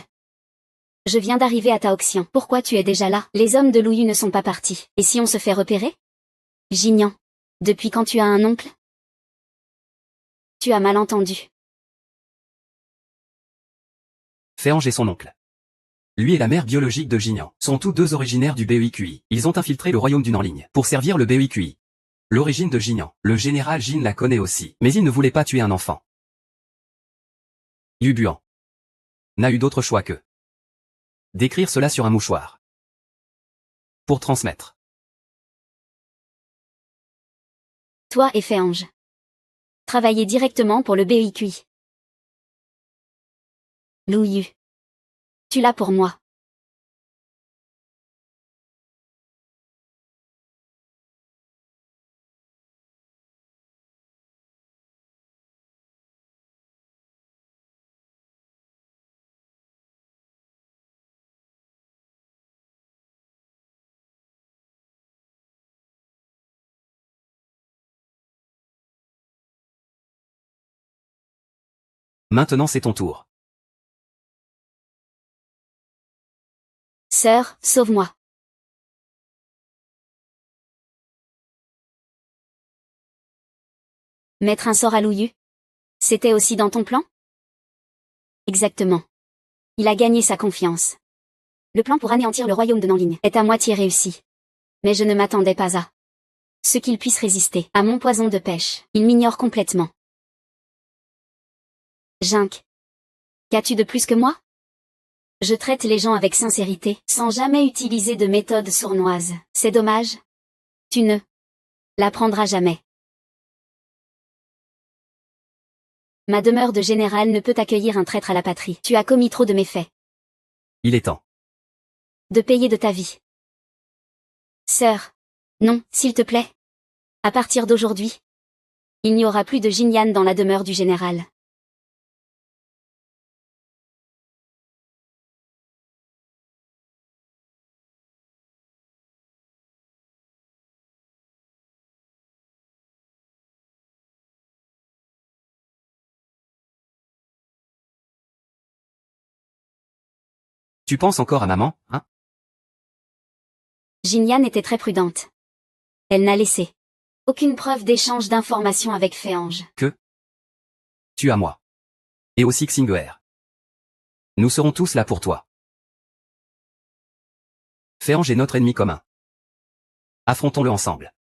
Speaker 1: Je viens d'arriver à Taoxian. Pourquoi tu es déjà là? Les hommes de Lu Yu ne sont pas partis. Et si on se fait repérer? Jinian. Depuis quand tu as un oncle? Tu as mal entendu.
Speaker 2: Féange et son oncle. Lui et la mère biologique de Jinian sont tous deux originaires du BEIQI. Ils ont infiltré le royaume du Nanling pour servir le BEIQI. L'origine de Jinian, le général Jin la connaît aussi, mais il ne voulait pas tuer un enfant. Yu Buan n'a eu d'autre choix que d'écrire cela sur un mouchoir pour transmettre.
Speaker 1: Toi et Féange. Travaillez directement pour le BEIQI. Lu Yu. Tu l'as pour moi.
Speaker 2: Maintenant c'est ton tour.
Speaker 1: Sœur, sauve-moi. Mettre un sort à Lu Yu. C'était aussi dans ton plan? Exactement. Il a gagné sa confiance. Le plan pour anéantir le royaume de Nanling est à moitié réussi. Mais je ne m'attendais pas à ce qu'il puisse résister à mon poison de pêche. Il m'ignore complètement. Jink. Qu'as-tu de plus que moi? Je traite les gens avec sincérité, sans jamais utiliser de méthodes sournoises. C'est dommage. Tu ne l'apprendras jamais. Ma demeure de général ne peut accueillir un traître à la patrie. Tu as commis trop de méfaits.
Speaker 2: Il est temps
Speaker 1: De payer de ta vie. Sœur. Non, s'il te plaît. À partir d'aujourd'hui, il n'y aura plus de Jinyan dans la demeure du général.
Speaker 2: Tu penses encore à maman, hein?
Speaker 1: Jinyan était très prudente. Elle n'a laissé aucune preuve d'échange d'informations avec Féange.
Speaker 2: Tu as moi. Et aussi Xing'er. Nous serons tous là pour toi. Féange est notre ennemi commun. Affrontons-le ensemble.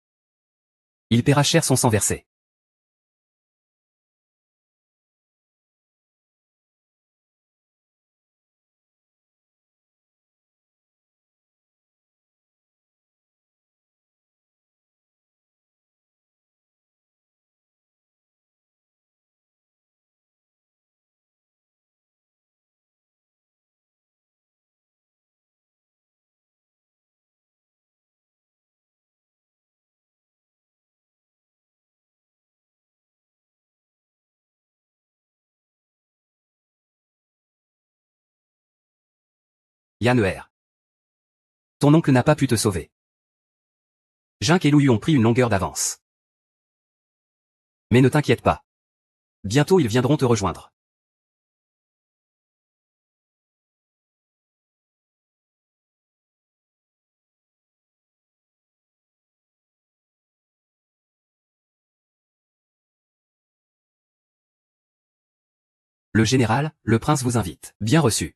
Speaker 2: Il paiera cher son sang versé. Yanner. Ton oncle n'a pas pu te sauver. Jink et Lu Yu ont pris une longueur d'avance. Mais ne t'inquiète pas. Bientôt ils viendront te rejoindre. Le général, le prince vous invite. Bien reçu.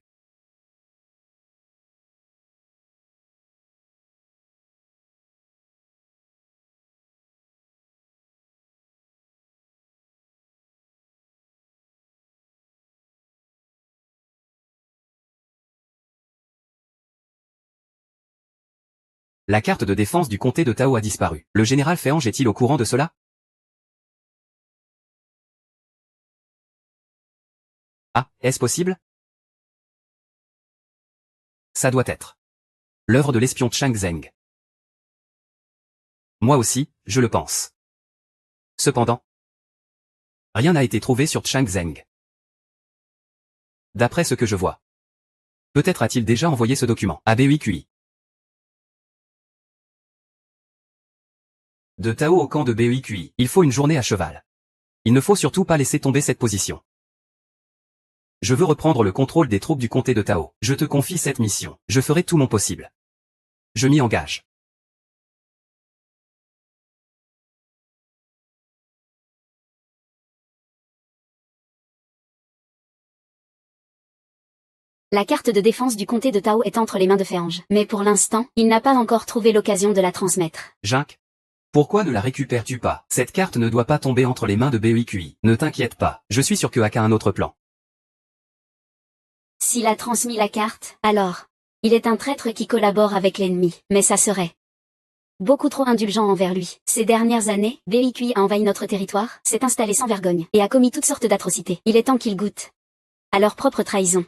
Speaker 2: La carte de défense du comté de Tao a disparu. Le général Féange est-il au courant de cela? Ah, est-ce possible? Ça doit être l'œuvre de l'espion Chang Zheng. Moi aussi, je le pense. Cependant, rien n'a été trouvé sur Chang Zheng. D'après ce que je vois. Peut-être a-t-il déjà envoyé ce document à BEIQI. De Tao au camp de BEIQI, il faut une journée à cheval. Il ne faut surtout pas laisser tomber cette position. Je veux reprendre le contrôle des troupes du comté de Tao. Je te confie cette mission. Je ferai tout mon possible. Je m'y engage.
Speaker 1: La carte de défense du comté de Tao est entre les mains de Féange. Mais pour l'instant, il n'a pas encore trouvé l'occasion de la transmettre.
Speaker 2: Jink, pourquoi ne la récupères-tu pas? Cette carte ne doit pas tomber entre les mains de BEIQI. Ne t'inquiète pas, je suis sûr que Hak a un autre plan.
Speaker 1: S'il a transmis la carte, alors, il est un traître qui collabore avec l'ennemi. Mais ça serait beaucoup trop indulgent envers lui. Ces dernières années, BEIQI a envahi notre territoire, s'est installé sans vergogne, et a commis toutes sortes d'atrocités. Il est temps qu'ils goûtent à leur propre trahison.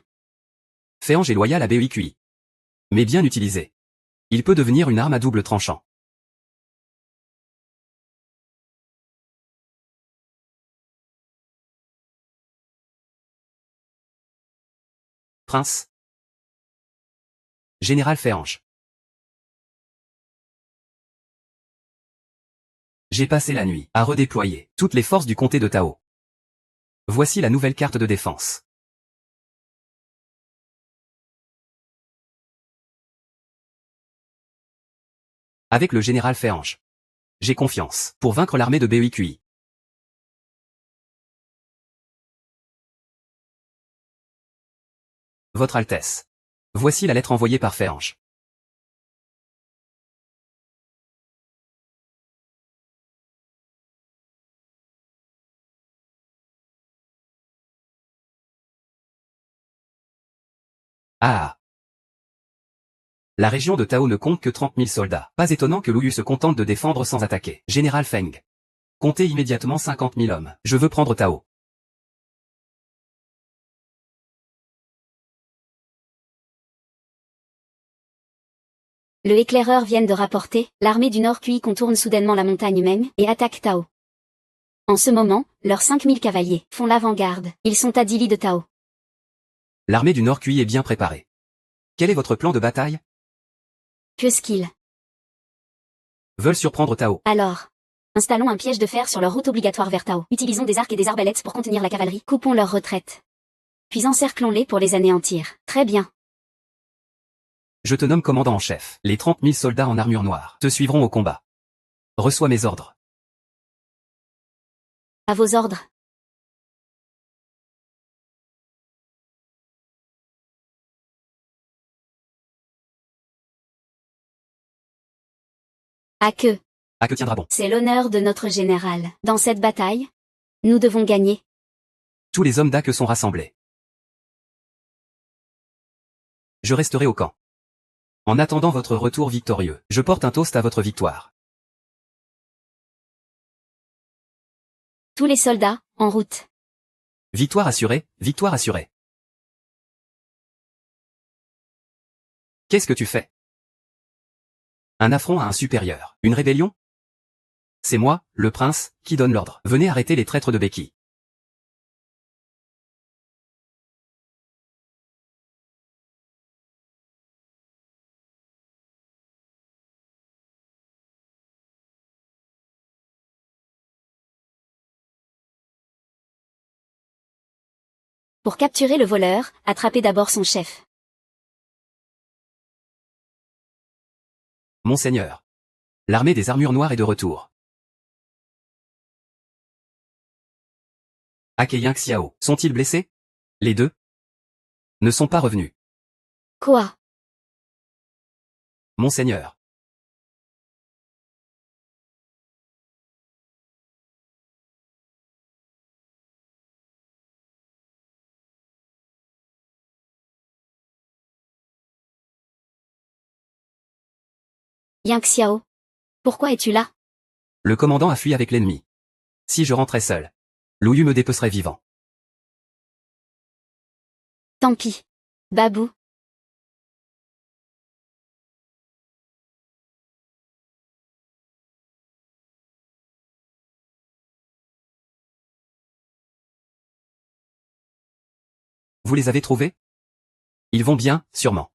Speaker 2: Féange est loyal à BEIQI. Mais bien utilisé. Il peut devenir une arme à double tranchant. Prince. Général Féange. J'ai passé la nuit à redéployer toutes les forces du comté de Tao. Voici la nouvelle carte de défense. Avec le général Féange, j'ai confiance pour vaincre l'armée de BEIQI. Votre Altesse. Voici la lettre envoyée par Féange. Ah. La région de Tao ne compte que 30 000 soldats. Pas étonnant que Lu Yu se contente de défendre sans attaquer. Général Feng. Comptez immédiatement 50 000 hommes. Je veux prendre Tao.
Speaker 1: Le éclaireur vient de rapporter, l'armée du Nord QI contourne soudainement la montagne Meng et attaque Tao. En ce moment, leurs 5000 cavaliers font l'avant-garde. Ils sont à 10 lis de Tao.
Speaker 2: L'armée du Nord QI est bien préparée. Quel est votre plan de bataille?
Speaker 1: Que qu'ils
Speaker 2: Veulent surprendre Tao.
Speaker 1: Alors, installons un piège de fer sur leur route obligatoire vers Tao. Utilisons des arcs et des arbalètes pour contenir la cavalerie. Coupons leur retraite. Puis encerclons-les pour les anéantir. Très bien.
Speaker 2: Je te nomme commandant en chef. Les 30 000 soldats en armure noire te suivront au combat. Reçois mes ordres.
Speaker 1: À vos ordres. À que
Speaker 2: tiendra bon.
Speaker 1: c'est l'honneur de notre général. Dans cette bataille, nous devons gagner.
Speaker 2: Tous les hommes d'Ak sont rassemblés. Je resterai au camp. En attendant votre retour victorieux, je porte un toast à votre victoire.
Speaker 1: Tous les soldats, en route.
Speaker 2: Victoire assurée, victoire assurée. Qu'est-ce que tu fais? Un affront à un supérieur. Une rébellion? C'est moi, le prince, qui donne l'ordre. Venez arrêter les traîtres de Beki.
Speaker 1: Pour capturer le voleur, attrapez d'abord son chef.
Speaker 2: Monseigneur. L'armée des armures noires est de retour. Hak et Yang Xiao, sont-ils blessés? Les deux ne sont pas revenus.
Speaker 1: Quoi?
Speaker 2: Monseigneur.
Speaker 1: Yang Xiao. Pourquoi es-tu là?
Speaker 2: Le commandant a fui avec l'ennemi. Si je rentrais seul, Lu Yu me dépecerait vivant.
Speaker 1: Tant pis. Babou.
Speaker 2: Vous les avez trouvés? Ils vont bien, sûrement.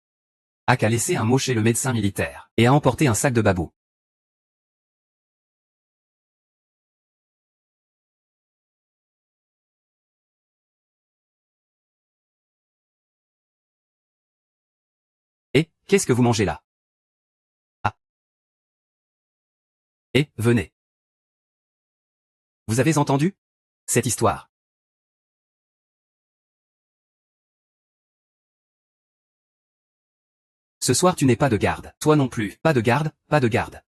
Speaker 2: Hak a laissé un mot chez le médecin militaire, et a emporté un sac de babou. Et, qu'est-ce que vous mangez là? Ah. Et, venez. Vous avez entendu cette histoire? Ce soir tu n'es pas de garde. Toi non plus. Pas de garde, pas de garde.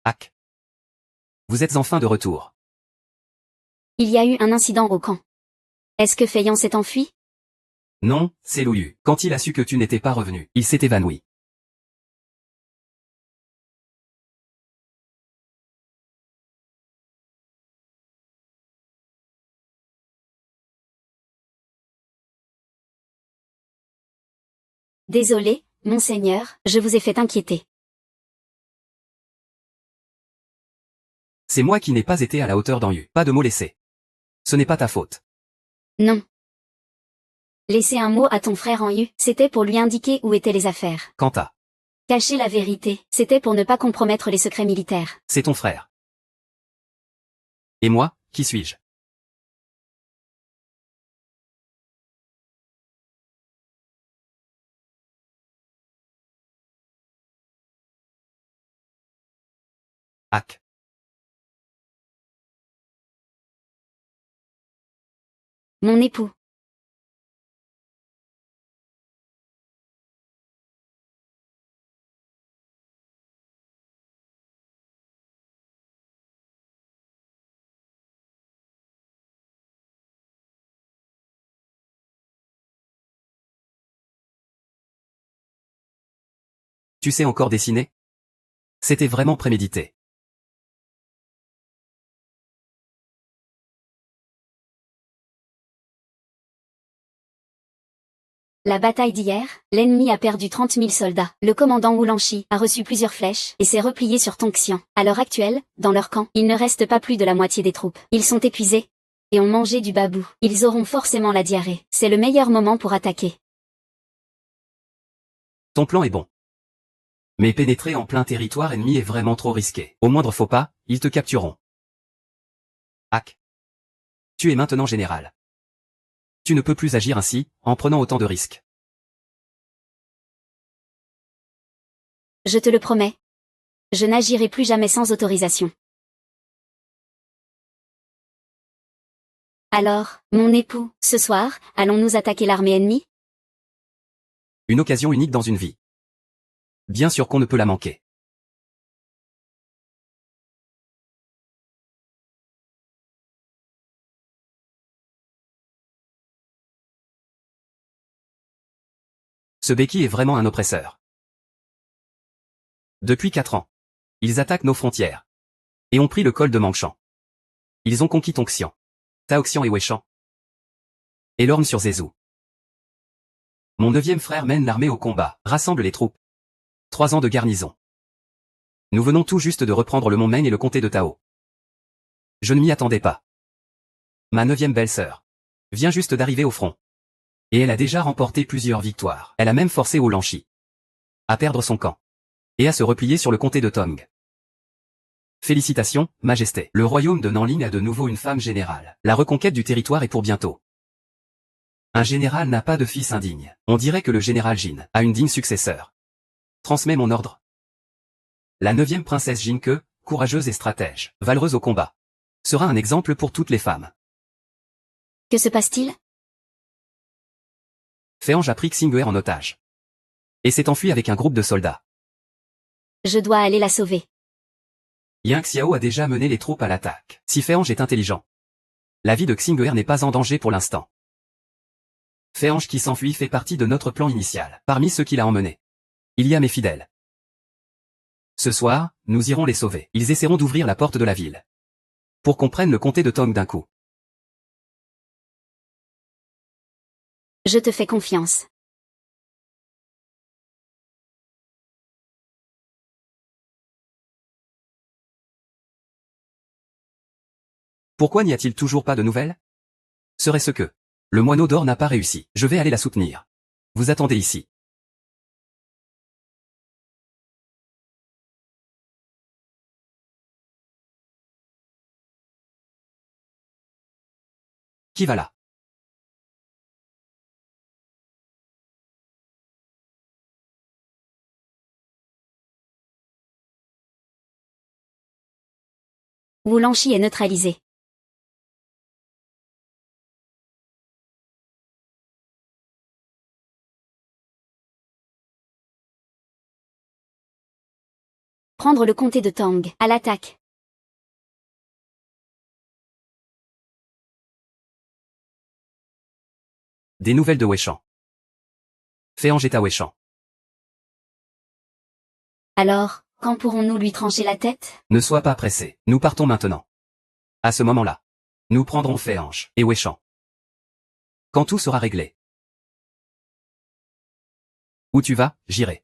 Speaker 2: Hack. Vous êtes enfin de retour.
Speaker 1: Il y a eu un incident au camp. Est-ce que Feiyan s'est enfui?
Speaker 2: Non, c'est Louyu. Quand il a su que tu n'étais pas revenu, il s'est évanoui.
Speaker 1: Désolé, monseigneur, je vous ai fait inquiéter.
Speaker 2: C'est moi qui n'ai pas été à la hauteur d'Anyu. Pas de mots laissés. Ce n'est pas ta faute.
Speaker 1: Non. Laisser un mot à ton frère en U, c'était pour lui indiquer où étaient les affaires.
Speaker 2: Quant à,
Speaker 1: Cacher la vérité, c'était pour ne pas compromettre les secrets militaires.
Speaker 2: c'est ton frère. Et moi, qui suis-je? Hack.
Speaker 1: Mon époux.
Speaker 2: Tu sais encore dessiner? C'était vraiment prémédité.
Speaker 1: La bataille d'hier, l'ennemi a perdu 30 000 soldats. Le commandant Wulanshi a reçu plusieurs flèches et s'est replié sur Tongxian. À l'heure actuelle, dans leur camp, il ne reste pas plus de la moitié des troupes. Ils sont épuisés et ont mangé du babou. Ils auront forcément la diarrhée. C'est le meilleur moment pour attaquer.
Speaker 2: Ton plan est bon. Mais pénétrer en plein territoire ennemi est vraiment trop risqué. Au moindre faux pas, ils te captureront. Hack. Tu es maintenant général. Tu ne peux plus agir ainsi, en prenant autant de risques.
Speaker 1: Je te le promets. Je n'agirai plus jamais sans autorisation. Alors, mon époux, ce soir, allons-nous attaquer l'armée ennemie?
Speaker 2: Une occasion unique dans une vie. Bien sûr qu'on ne peut la manquer. Ce Becky est vraiment un oppresseur. Depuis 4 ans. Ils attaquent nos frontières. Et ont pris le col de Mangshan. Ils ont conquis Tongxian, Taoxian et Weishan. Et l'orne sur Zezou. Mon 9e frère mène l'armée au combat, rassemble les troupes. 3 ans de garnison. Nous venons tout juste de reprendre le mont Meng et le comté de Tao. Je ne m'y attendais pas. Ma 9e belle-sœur vient juste d'arriver au front. Et elle a déjà remporté plusieurs victoires. Elle a même forcé Wulanshi à perdre son camp. Et à se replier sur le comté de Tong. Félicitations, Majesté. Le royaume de Nanling a de nouveau une femme générale. La reconquête du territoire est pour bientôt. Un général n'a pas de fils indigne. On dirait que le général Jin a une digne successeur. Transmets mon ordre. La 9e princesse Jinke, courageuse et stratège, valeureuse au combat, sera un exemple pour toutes les femmes.
Speaker 1: Que se passe-t-il?
Speaker 2: Féange a pris Xing'e en otage. Et s'est enfui avec un groupe de soldats.
Speaker 1: Je dois aller la sauver.
Speaker 2: Yang Xiao a déjà mené les troupes à l'attaque. Si Féange est intelligent, la vie de Xing'e n'est pas en danger pour l'instant. Féange qui s'enfuit fait partie de notre plan initial. Parmi ceux qui l'a emmené, il y a mes fidèles. Ce soir, nous irons les sauver. Ils essaieront d'ouvrir la porte de la ville. Pour qu'on prenne le comté de Tong d'un coup.
Speaker 1: Je te fais confiance.
Speaker 2: Pourquoi n'y a-t-il toujours pas de nouvelles? Serait-ce que le moineau d'or n'a pas réussi? Je vais aller la soutenir. Vous attendez ici. Qui va là?
Speaker 1: Wu Lanchi est neutralisé. Prendre le comté de Tang. À l'attaque.
Speaker 2: Des nouvelles de Weishan. Féange est à Weishan.
Speaker 1: Alors, quand pourrons-nous lui trancher la tête?
Speaker 2: Ne sois pas pressé, nous partons maintenant. À ce moment-là, nous prendrons Féange et Weishan. Quand tout sera réglé. Où tu vas, j'irai.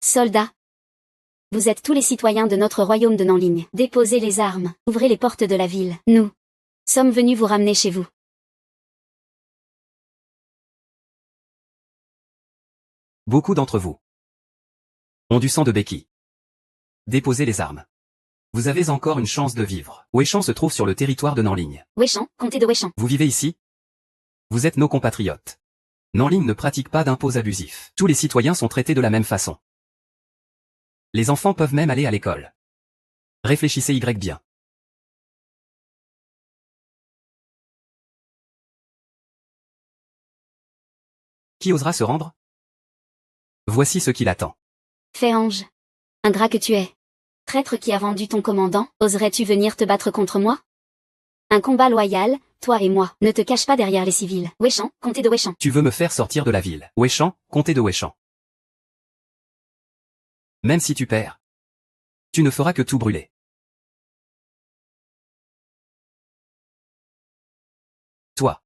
Speaker 1: Soldats. Vous êtes tous les citoyens de notre royaume de Nanling. Déposez les armes, ouvrez les portes de la ville. Nous sommes venus vous ramener chez vous.
Speaker 2: Beaucoup d'entre vous ont du sang de béquille. Déposez les armes. Vous avez encore une chance de vivre. Weishan se trouve sur le territoire de Nanling.
Speaker 1: Weishan, comté de Weishan.
Speaker 2: Vous vivez ici? Vous êtes nos compatriotes. Nanling ne pratique pas d'impôts abusifs. Tous les citoyens sont traités de la même façon. Les enfants peuvent même aller à l'école. Réfléchissez bien. Qui osera se rendre? Voici ce qui l'attend.
Speaker 1: Féange. Ingrat que tu es. Traître qui a vendu ton commandant, oserais-tu venir te battre contre moi? Un combat loyal, toi et moi. Ne te cache pas derrière les civils. Weishan, comté de Weishan.
Speaker 2: Tu veux me faire sortir de la ville. Weishan, comté de Weishan. Même si tu perds, tu ne feras que tout brûler. Toi.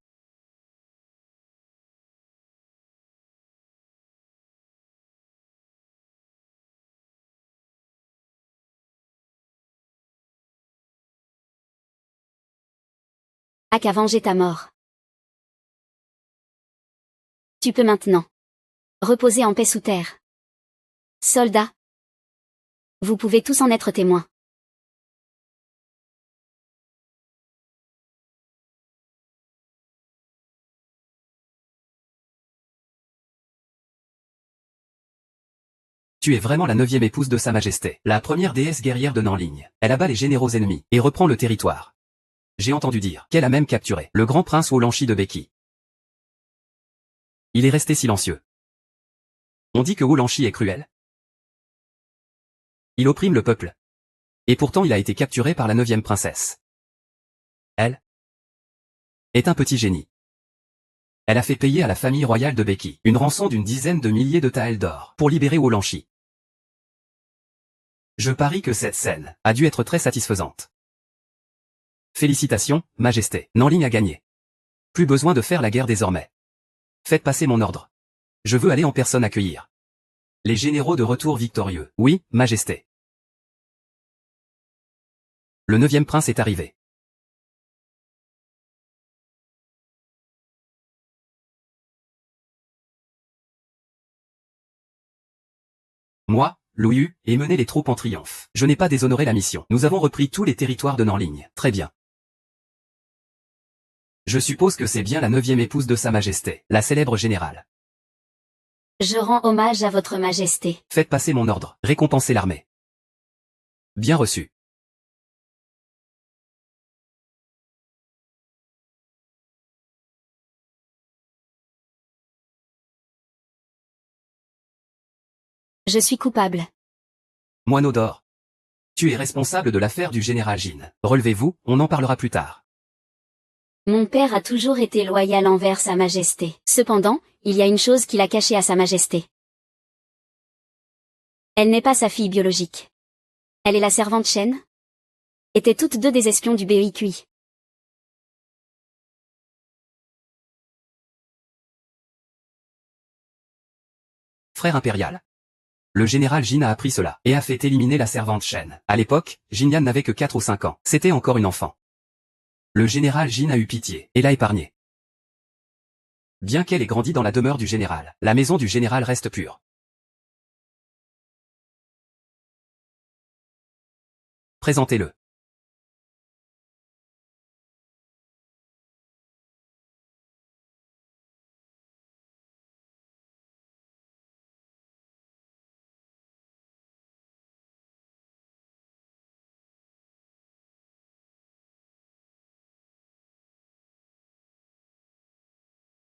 Speaker 1: A qu'à venger ta mort. Tu peux maintenant reposer en paix sous terre. Soldats. Vous pouvez tous en être témoins.
Speaker 2: Tu es vraiment la 9e épouse de Sa Majesté, la première déesse guerrière de Nanling. Elle abat les généraux ennemis et reprend le territoire. J'ai entendu dire qu'elle a même capturé le grand prince Wu Lanchi de Béki. Il est resté silencieux. On dit que Wu Lanchi est cruel. Il opprime le peuple. Et pourtant il a été capturé par la 9e princesse. Elle est un petit génie. Elle a fait payer à la famille royale de Béki une rançon d'une dizaine de milliers de taels d'or pour libérer Wu Lanchi. Je parie que cette scène a dû être très satisfaisante. Félicitations, Majesté, Nanling a gagné. Plus besoin de faire la guerre désormais. Faites passer mon ordre. Je veux aller en personne accueillir les généraux de retour victorieux. Oui, Majesté. Le 9e prince est arrivé. Moi, Lu Yu, ai mené les troupes en triomphe. Je n'ai pas déshonoré la mission. Nous avons repris tous les territoires de Nanling. Très bien. Je suppose que c'est bien la 9e épouse de Sa Majesté, la célèbre générale.
Speaker 1: Je rends hommage à votre majesté.
Speaker 2: Faites passer mon ordre. Récompensez l'armée. Bien reçu.
Speaker 1: Je suis coupable.
Speaker 2: Moineau d'or. Tu es responsable de l'affaire du général Jin. Relevez-vous, on en parlera plus tard.
Speaker 1: Mon père a toujours été loyal envers Sa Majesté. Cependant, il y a une chose qu'il a cachée à Sa Majesté. Elle n'est pas sa fille biologique. Elle est la servante Shen. Étaient toutes deux des espions du BEIQI.
Speaker 2: Frère impérial. Le général Jin a appris cela, et a fait éliminer la servante Shen. À l'époque, Jinyan n'avait que 4 ou 5 ans. C'était encore une enfant. Le général Jin a eu pitié, et l'a épargnée. Bien qu'elle ait grandi dans la demeure du général, la maison du général reste pure. Présentez-le.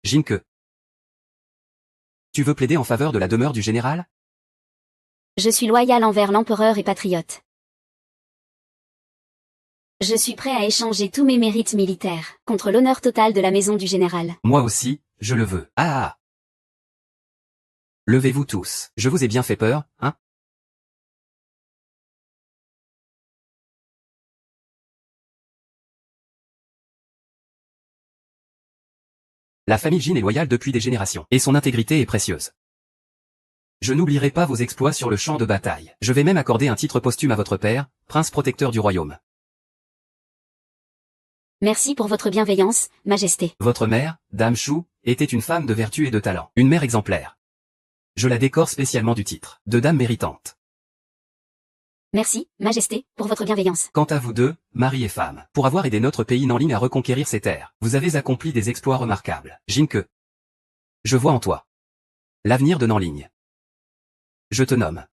Speaker 2: Jinke. Tu veux plaider en faveur de la demeure du général?
Speaker 1: Je suis loyal envers l'empereur et patriote. Je suis prêt à échanger tous mes mérites militaires contre l'honneur total de la maison du général.
Speaker 2: Moi aussi, je le veux. Ah ah. Levez-vous tous. Je vous ai bien fait peur, hein? La famille Jin est loyale depuis des générations, et son intégrité est précieuse. Je n'oublierai pas vos exploits sur le champ de bataille. Je vais même accorder un titre posthume à votre père, prince protecteur du royaume.
Speaker 1: Merci pour votre bienveillance, Majesté.
Speaker 2: Votre mère, Dame Shu, était une femme de vertu et de talent. Une mère exemplaire. Je la décore spécialement du titre de dame méritante.
Speaker 1: Merci, Majesté, pour votre bienveillance.
Speaker 2: Quant à vous deux, mari et femme, pour avoir aidé notre pays Nanling à reconquérir ses terres, vous avez accompli des exploits remarquables. Jinke. Je vois en toi l'avenir de Nanling. Je te nomme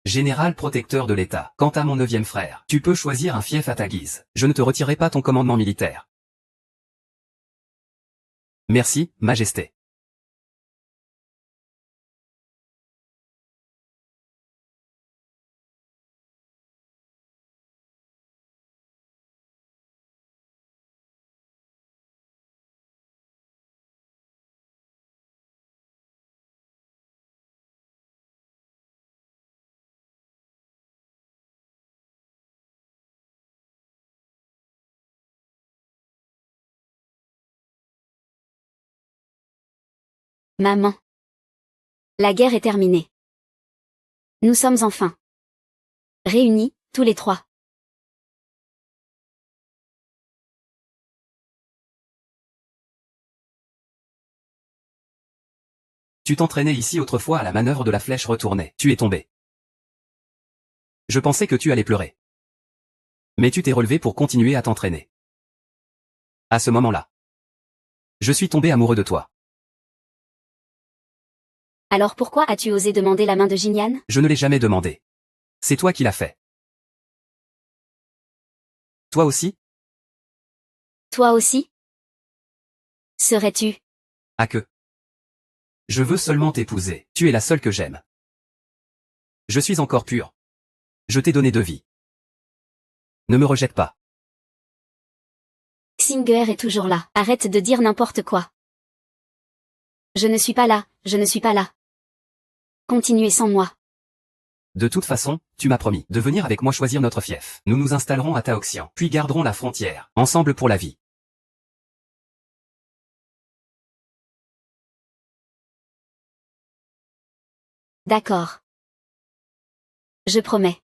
Speaker 2: général protecteur de l'État. Quant à mon 9e frère, tu peux choisir un fief à ta guise. Je ne te retirerai pas ton commandement militaire. Merci, Majesté.
Speaker 1: Maman. La guerre est terminée. Nous sommes enfin réunis, tous les trois.
Speaker 2: Tu t'entraînais ici autrefois à la manœuvre de la flèche retournée. Tu es tombé. Je pensais que tu allais pleurer. Mais tu t'es relevé pour continuer à t'entraîner. À ce moment-là, je suis tombé amoureux de toi.
Speaker 1: Alors pourquoi as-tu osé demander la main de Jinyan?
Speaker 2: Je ne l'ai jamais demandé. C'est toi qui l'as fait. Toi aussi?
Speaker 1: Toi aussi? Serais-tu?
Speaker 2: Ah que? Je veux seulement t'épouser. Tu es la seule que j'aime. Je suis encore pur. Je t'ai donné 2 vies. Ne me rejette pas.
Speaker 1: Xinger est toujours là. Arrête de dire n'importe quoi. Je ne suis pas là, je ne suis pas là. Continuez sans moi.
Speaker 2: De toute façon, tu m'as promis de venir avec moi choisir notre fief. Nous nous installerons à Taoxian, puis garderons la frontière, ensemble pour la vie.
Speaker 1: D'accord. Je promets.